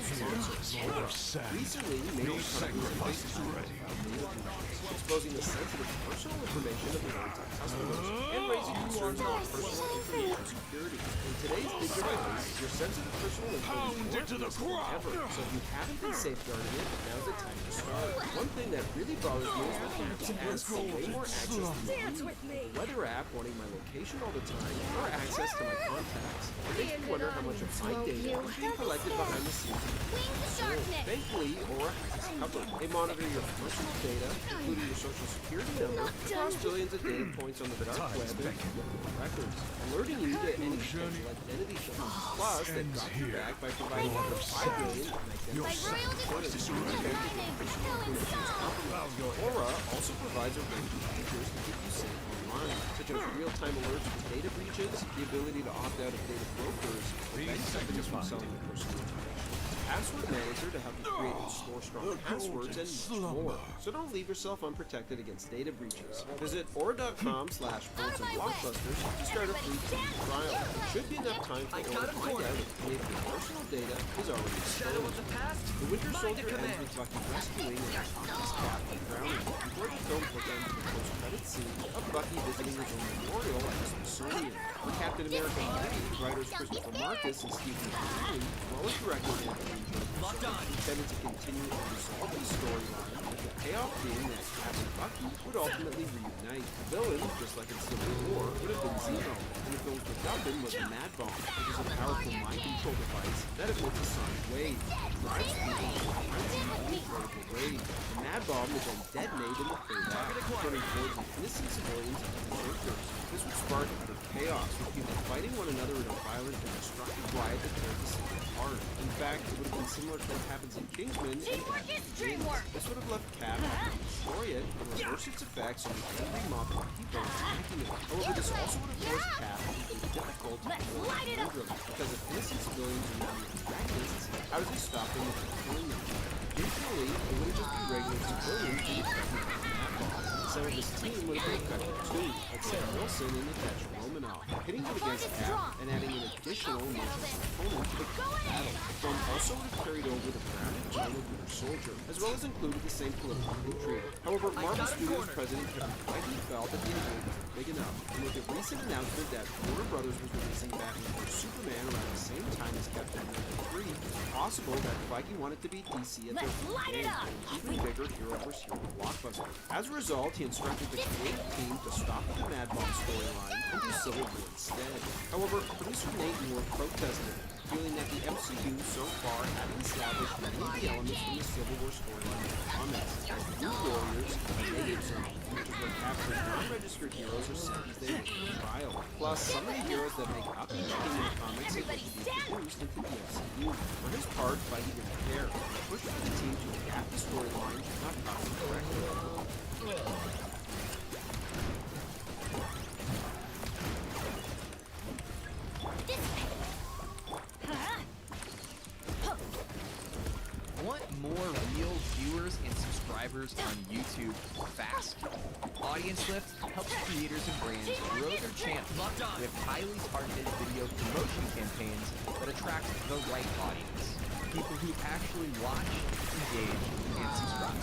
sponsors. Recently, Major Companies exposing the sensitive personal information of their own customers and raising concerns about personal information security. In today's digital age, your sensitive personal information is more important than ever. So if you haven't been safeguarding it, now's the time to start. One thing that really Brothers knows that the ads get way more access than me. Dance with me. Weather app wanting my location all the time, or access to my contacts. It makes me wonder how much of my data is being collected behind the scenes. Thankfully, Aura has us covered. They monitor your personal data, including your social security number, across billions of data points on the dark web and local records, alerting you to any potential identity theft. Plus, they've got your back by providing over 5 billion Aura also provides a range of features to keep you safe online, such as real-time alerts for data breaches, the ability to opt out of data brokers, or bank companies from selling your personal information, password manager to help you create and store strong passwords, and much more. So don't leave yourself unprotected against data breaches. Visit aura.com/bullets-and-blockbusters to start a free trial. There should be enough time for Aura to find out if any of your personal data is already exposed. The Winter Soldier ends with Bucky rescuing and his Cap from drowning. Before the film bookends the post-credit scene of Bucky visiting his own memorial at the Smithsonian. The Captain America 3, writers Christopher Marcus and Stephen Lee, as well as director Anthony intended to continue and resolve the storyline, with the payoff being that Cap and Bucky would ultimately reunite. The villain, just like in Civil War, would have been Zemo, and the film's MacGuffin was the Mad Bomb, which is a powerful mind control device that emits a sonic wave. It drives people into a frenzy in an incredible wave. The Mad Bomb would then detonate in the third act, turning towards the innocent civilians and deserters. This would spark utter chaos, with people fighting one another in a violent and destructive riot that tears the city apart. In fact, it would have been similar to what happens in Kingsman and Teamwork. This would have left Cap to destroy it and reverse its effects on the angry mob of people attacking it. However, this also would have forced Cap to make it difficult to control the because if innocent civilians are now the antagonists, how does he stop them from killing them? Usually, it wouldn't just be regular civilians who would be affected by the Mad Bomb. Some of his team would have been affected too, like Sam Wilson and Natasha Romanoff, pitting them against Cap and adding an additional emotional component to the battle. The film also would have carried over the grounded tone of Winter Soldier, as well as included the same political intrigue. However, Marvel Studios president Kevin Feige felt that the intrigue was big enough, and with the recent announcement that Warner Brothers was releasing Batman vs Superman around the same time as Captain America 3, it's possible that Feige wanted to beat DC at their own game, even bigger hero vs hero blockbuster. As a result, he instructed the creative team to stop the Mad Bomb storyline and do Civil War instead. However, producer Nate Moore protested, feeling that the MCU so far hadn't established many of the elements from the Civil War storyline in the comics, as the New Warriors, a negative zone, which is where captured non-registered heroes are sent as they await trial. Plus, some of the heroes that make up each team in the comics have been introduced into the MCU. For his part, Feige didn't care. He pushed for the team to adapt the storyline, not copy correctly. Want more real viewers and subscribers on YouTube fast? Audience Lift helps creators and brands grow their channels with highly targeted video promotion campaigns that attract the right audience. People who actually watch, engage, and subscribe.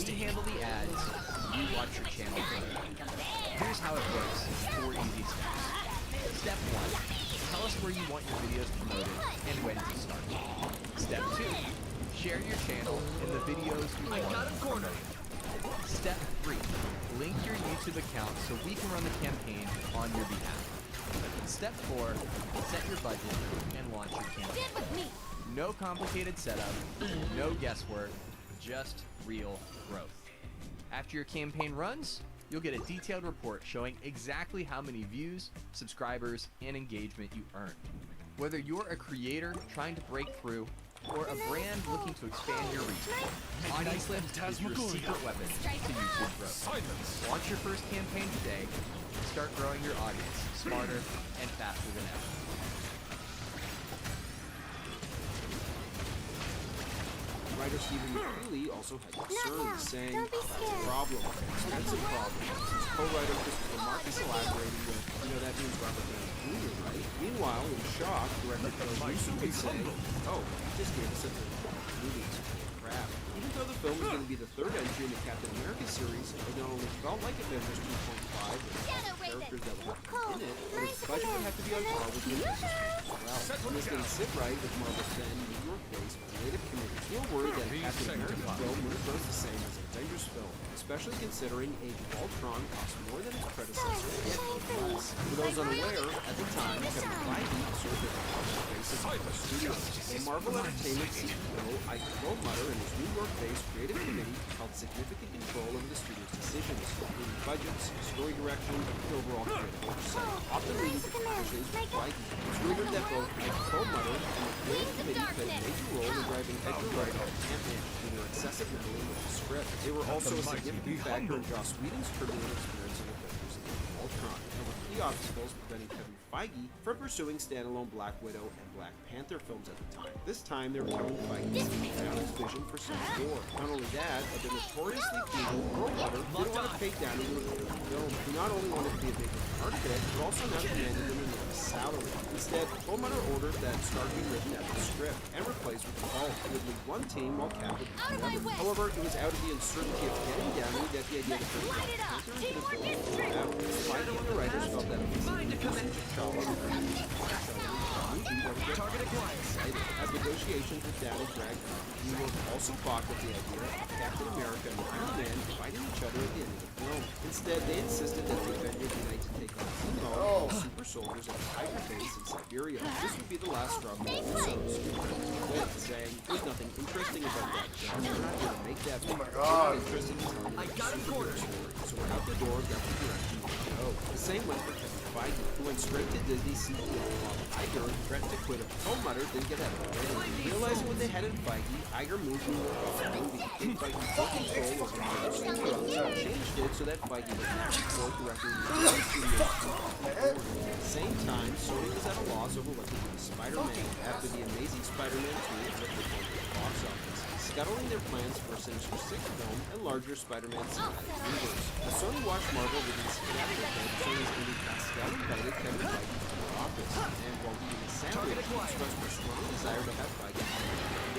We handle the ads, you watch your channel grow. Here's how it works. 4 easy steps. Step 1. Tell us where you want your videos promoted and when to start. Step 2. Share your channel and the videos you want promoted. Step 3. Link your YouTube account so we can run the campaign on your behalf. Step 4. Set your budget and launch your campaign. No complicated setup, no guesswork, just real growth. After your campaign runs, you'll get a detailed report showing exactly how many views, subscribers, and engagement you earned. Whether you're a creator trying to break through or a brand looking to expand your reach, Audience Lift is your secret weapon to YouTube growth. Launch your first campaign today and start growing your audience smarter and faster than ever. Writer Stephen McFeely also had concerns, saying, "That's a problem, expensive problem." His co-writer Christopher Marcus elaborating with, that means Robert Downey Jr., right? Meanwhile, in shock, director Joe Russo would say, "Oh, you just gave us a movie. Crap." Even though the film was going to be the third entry in the Captain America series, it not only felt like Avengers 2.5 with characters that would be in it, but its budget would have to be on par with the Avengers as well. And this didn't sit right with Marvel's then New York-based creative committee. Feel worried that Captain America film would have goes the same as Avengers Brewers film, especially considering Age of Ultron cost more than its predecessor yet less. For those unaware, at the time, Kevin Feige served as the public face of Marvel Studios, and Marvel Entertainment CEO Ike Perlmutter and his New York-based creative committee held significant control over the studio's decisions, including budgets, story direction, and overall creative oversight, often leading to conversations with Feige. It's rumored that both Ike Perlmutter and the creative committee played a major role in driving Edgar Wright to Ant-Man due to excessive meddling with the script. They were also a significant factor in Joss Whedon's turbulent experience in Avengers Age of Ultron, and were key obstacles preventing Kevin Feige from pursuing standalone Black Widow and Black Panther films at the time. This time, they were telling Feige to speak down his vision for Civil War. Not only that, but the notoriously frugal Perlmutter didn't want to pay Downey to appear in the film. He not only wanted to be a big architect, but also now commanded an enormous salary. Instead, Perlmutter ordered that Stark be written out of the script and replaced with the Hulk, who would lead one team while Cap would lead the other. However, it was out of the uncertainty of getting Downey that the idea to bring Black Panther into the film came out. Feige and the writers felt that it was as negotiations with Downey dragged on, New York also balked at the idea of Captain America and Iron Man fighting each other at the end of the film. Instead, they insisted that the Avengers unite to take on Zemo and super soldiers at the Tiger base in Siberia. This would be the last straw for the Russos, who quit, saying, "There's nothing interesting about that film. We're not here to make that film. We're not interested in telling a superhero story. So we're out the door, got the direction we want to go." The same went for Kevin Feige, who went straight to Disney CEO Bob Iger and threatened to quit if Perlmutter didn't get out of the way. Realizing what they had in Feige, Iger moved New York off the movie. Gave Feige full control over Marvel Studios and changed it so that Feige would now report directly to the studio. At the same time, Sony was at a loss over what to do with Spider-Man after the Amazing Spider-Man 2 hit the box office, scuttling their plans for a Sinister Six film and larger Spider-Man cinematic universe. As Sony watched Marvel release it out of their head, Sony's Andy Pascal invited Kevin Feige to their office, and while being assembled, he expressed a strong desire to have Feige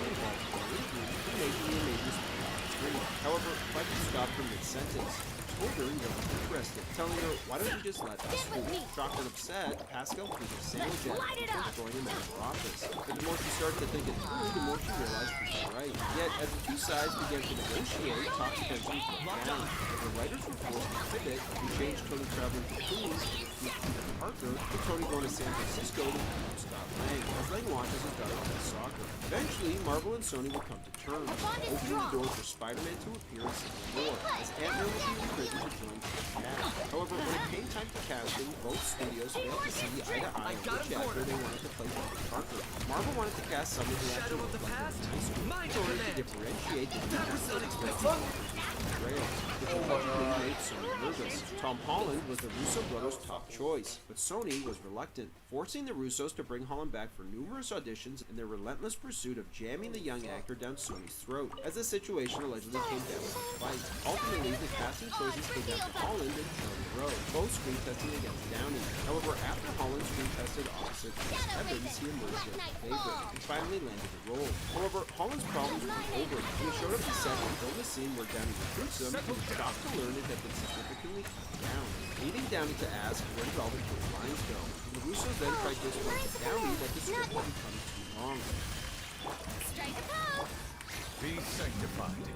involved in the reboot and making the Amazing Spider-Man 3. However, Feige stopped her mid-sentence. Told her he wasn't interested, telling her, "Why don't you just let us do it?" Shocked and upset, Pascal threw her sandwich at him before throwing him out of her office. But the more she started to think it through, the more she realized he was right. Yet, as the two sides began to negotiate, talks eventually broke down. As the writers were forced to pivot, and changed Tony traveling to Queens to recruit Peter Parker, with Tony going to San Francisco to recruit Scott Lang, as Lang watches his daughter play soccer. Eventually, Marvel and Sony would come to terms, opening the door for Spider-Man to appear in Civil War, as Ant-Man would be in prison to join the cast. However, when it came time for casting, both studios failed to see eye to eye on which actor they wanted to play Peter Parker. Marvel wanted to cast someone who actually looked like him in high school in order to differentiate the unexpected portrayal, which allegedly made Sony nervous. Tom Holland was the Russo brothers' top choice, but Sony was reluctant, forcing the Russos to bring Holland back for numerous auditions in their relentless pursuit of jamming the young actor down Sony's throat, as the situation allegedly came down to a fight. Ultimately, the casting choices came down to Holland and Charlie Rowe, both screen testing against Downey. However, after Holland screen tested opposite Chris Evans, he emerged as the favorite and finally landed the role. However, Holland's problems were over. When he showed up to set and filmed the scene where Downey recruits him, he was shocked to learn it had been significantly cut down, leading Downey to ask where did all the good lines go. And the Russos then tried to explain to Downey that the script had become too long. Strike a pose! Be sanctified.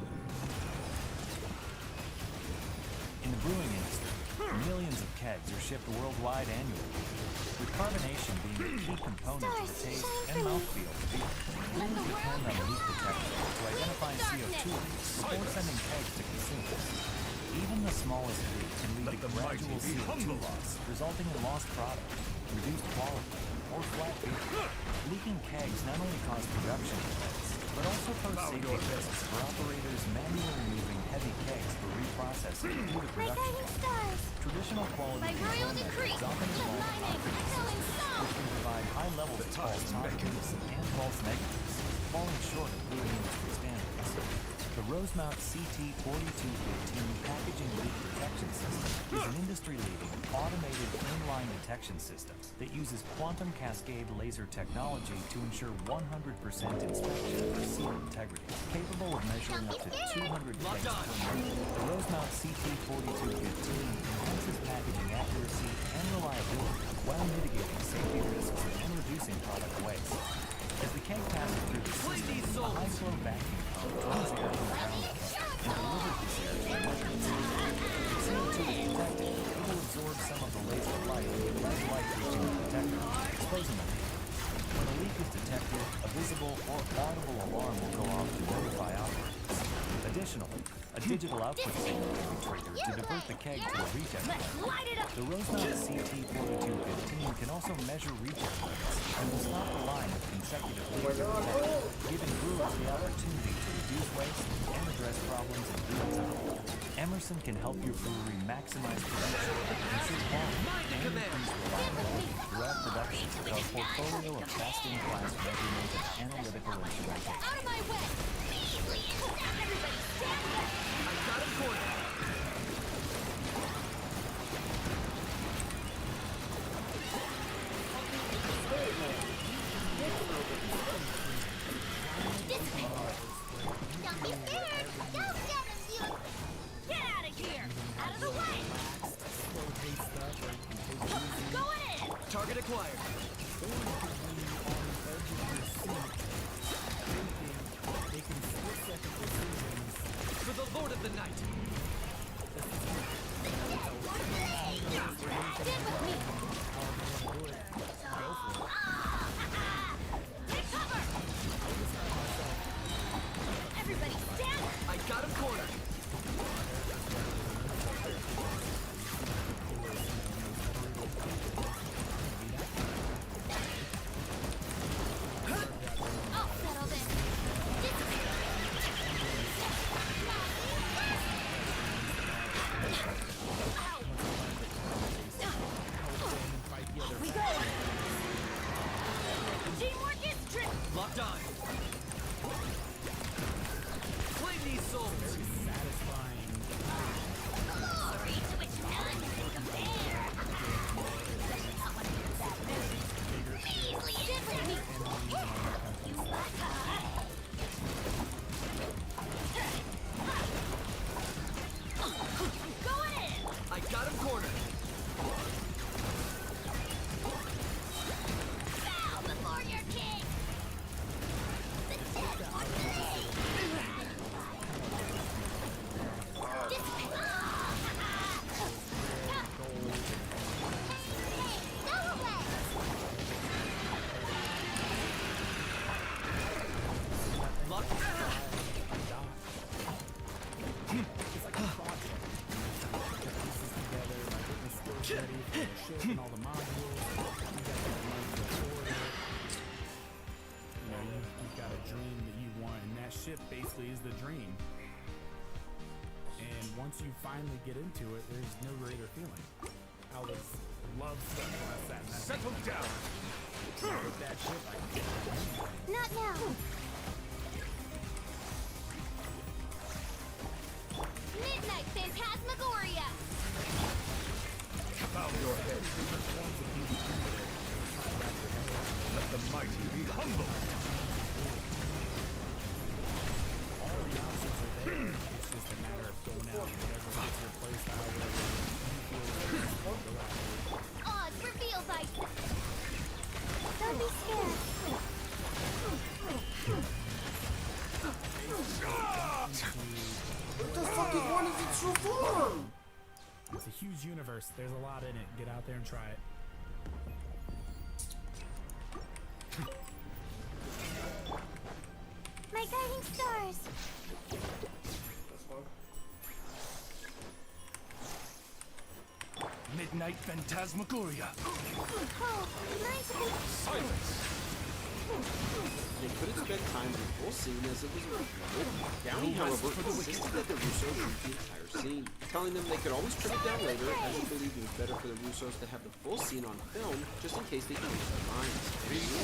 In the brewing industry, millions of kegs are shipped worldwide annually. With carbonation being a key component to the taste and mouthfeel of beer, brewers depend on leak detection to identify CO2 leaks before sending kegs to consumers. Even the smallest leak can lead to gradual CO2 loss, resulting in lost product, reduced quality, or flat beer. Leaking kegs not only cause production delays, but also pose safety risks for operators manually moving heavy kegs for reprocessing through the production line. Traditional quality control methods often involve operating systems, which can provide high levels of false positives and false negatives, falling short of brewing industry standards. The Rosemount CT4215 packaging leak detection system is an industry-leading automated inline detection system that uses quantum cascade laser technology to ensure 100% inspection for seal integrity. Capable of measuring up to 200 kegs per minute, the Rosemount CT4215 enhances packaging accuracy and reliability while mitigating safety risks and reducing product waste. As the keg passes through the system, a high-flow vacuum pump draws air from around the keg and delivers this air to Closing the leak. When a leak is detected, a visible or audible alarm will go off to notify operators. Additionally, a digital output signal can be triggered to divert the keg to a reject point. The Rosemount CT4215 can also measure reject limits and will stop the line of consecutive leaks detected, giving brewers the opportunity to reduce waste and address problems in real time. Emerson can help your brewery maximize production, ensure quality, and increase reliability throughout production with our portfolio of best-in-class measurement and analytical instrumentation. Out of my way! Everybody stand back! I got him cornered. Don't be scared! Don't get him, you! Get out of here! Out of the way! Going in! Target acquired. For the Lord of the Night. Stand with me! Take cover! Everybody stand! I got him cornered. I'll settle this. We go! Teamwork is trick! Locked on. Claim these souls. Glory to which none can compare! Measly stand with me! You sucker! Going in! I got him cornered. Bow before your king! The dead want to leave! Go away! Locked. Shipping all the modules. You got that money to afford it. You know, you've got a dream that you want, and that ship basically is the dream. And once you finally get into it, there's no greater feeling. I was love stuff when I sat in that. Settle down. With that ship, I can get it. Not now! Midnight Phantasmagoria! Bow your head. Let the mighty be humble. All the options are there. It's just a matter of going out and whatever fits your play style, whatever you feel go out. Odds reveal thyself! Don't be scared! What the fucking one is its true form? It's a huge universe. There's a lot in it. Get out there and try it. My guiding stars! Midnight Phantasmagoria. Oh, nice to be... Silence. They couldn't spend time on the full scene as it was recorded. Downey, however, insisted that the Russos shoot the entire scene, telling them they could always trim it down later, as he believed it was better for the Russos to have the full scene on film, just in case they changed their minds.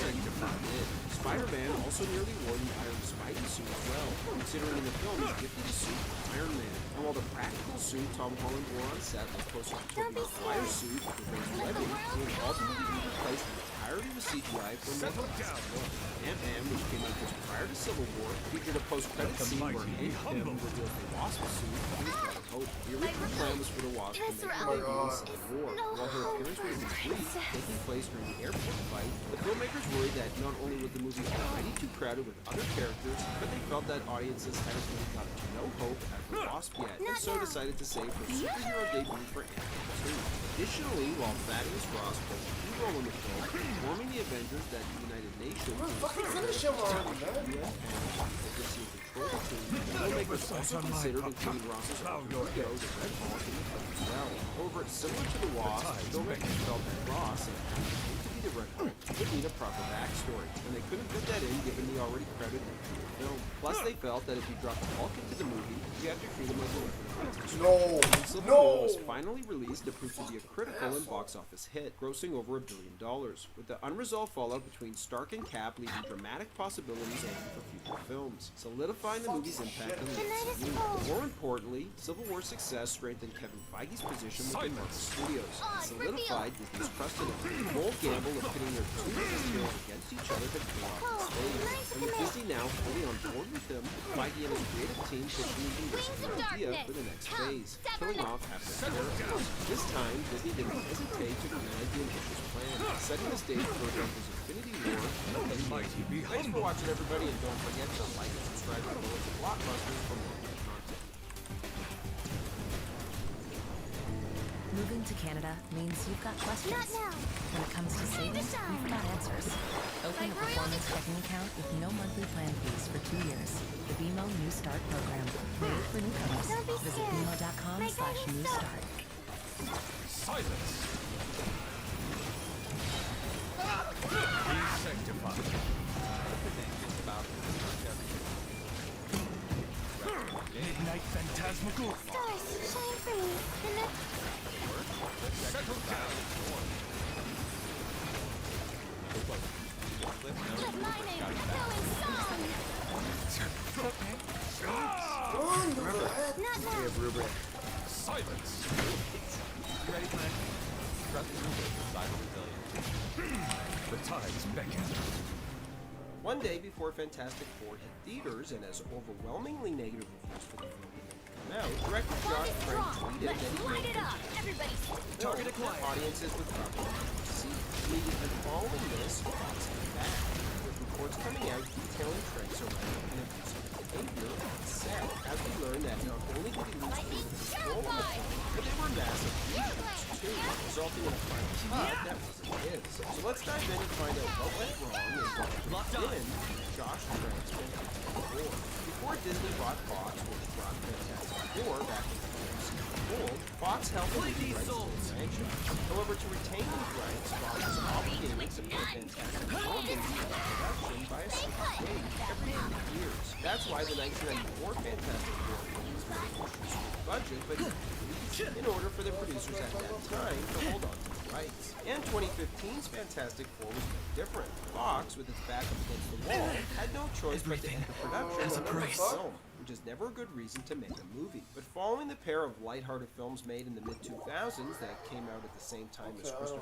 And did. Spider-Man also nearly wore the Iron Spidey suit as well, considering in the film he gifted his suit to Iron Man. And while the practical suit Tom Holland wore on set was closer to Tobey Maguire's suit with Rose Webbing, it would ultimately be replaced with entirety with CGI for Ant-Man, which came out just prior to Civil War, featured a post-credit scene where Hank Pym revealed the Wasp suit. The original plan was for the Wasp to make her debut in Civil War. While her appearance would have been brief, taking place during the airport fight, the filmmakers worried that not only was the movie already too crowded with other characters, but they felt that audiences hadn't really gotten to know Hope as the Wasp yet, and so decided to save her superhero debut for Ant-Man 2. Additionally, while Thaddeus Ross played a key role in the film, forming the Avengers that united nations, filmmakers also considered including Ross's alter ego, the Red Hulk, in the film as well. However, similar to the Wasp, filmmakers felt that Ross and to be the Red Hulk would need a proper backstory, and they couldn't fit that in given the already crowded film. Plus, they felt that if you dropped the Hulk into the movie, you have to treat him like a When Civil War was finally released, it proved to be a critical and box office hit, grossing over $1 billion, with the unresolved fallout between Stark and Cap leaving dramatic possibilities open for future films, solidifying the movie's impact on the MCU. More importantly, Civil War's success strengthened Kevin Feige's position within Marvel Studios, and solidified Disney's trust in him. The bold gamble of pitting their two biggest heroes against each other had paid off in spades, and with Disney now fully on board with him, Feige and his creative team pitched an even riskier idea for the next phase, killing off half their characters. This time, Disney didn't hesitate to greenlight the ambitious plan, setting the stage for Avengers Infinity War and Endgame. Thanks for watching, everybody, and don't forget to like and subscribe to Bullets and Blockbusters for more great content. Moving to Canada means you've got questions. When it comes to saving, you've got answers. Open a performance checking account with no monthly plan fees for 2 years. The BMO New Start program. Made for newcomers. Visit BMO.com/newstart. Silence! Be sanctified. Midnight Phantasmical. Stars, shine for me. Settle down. Let my name echo in song. Remember, Not now. we have rubric. Silence. You ready, Glenn? Trust rubric for cyber resilience. The tides beckon. One day before Fantastic Four hit theaters, and as overwhelmingly negative reviews for the film come out, director Josh Trank tweeted that he Light it up. Everybody. targeted audiences with proper see. Immediately following this, Fox came back, with reports coming out detailing Trank's erratic and abusive behavior on set, as we learned that not only did he lose control of the film, but they were massive reshoots too, resulting in a final cut that wasn't his. So let's dive in and find out what went wrong and what did Josh Trank's Fantastic Four. Before Disney bought Fox, which brought Fantastic Four back in 2004, Fox held the movie rights to the franchise. However, to retain these rights, Fox was obligated to put Fantastic Four movie into production by a certain date every 8 years. That's why the 1994 Fantastic Four movie was made with a budget, but in order for the producers at that time to hold on to the rights. And 2015's Fantastic Four was no different. Fox, with its back up against the wall, had no choice but to end the production of the film, which is never a good reason to make a movie. But following the pair of lighthearted films made in the mid-2000s that came out at the same time as Christopher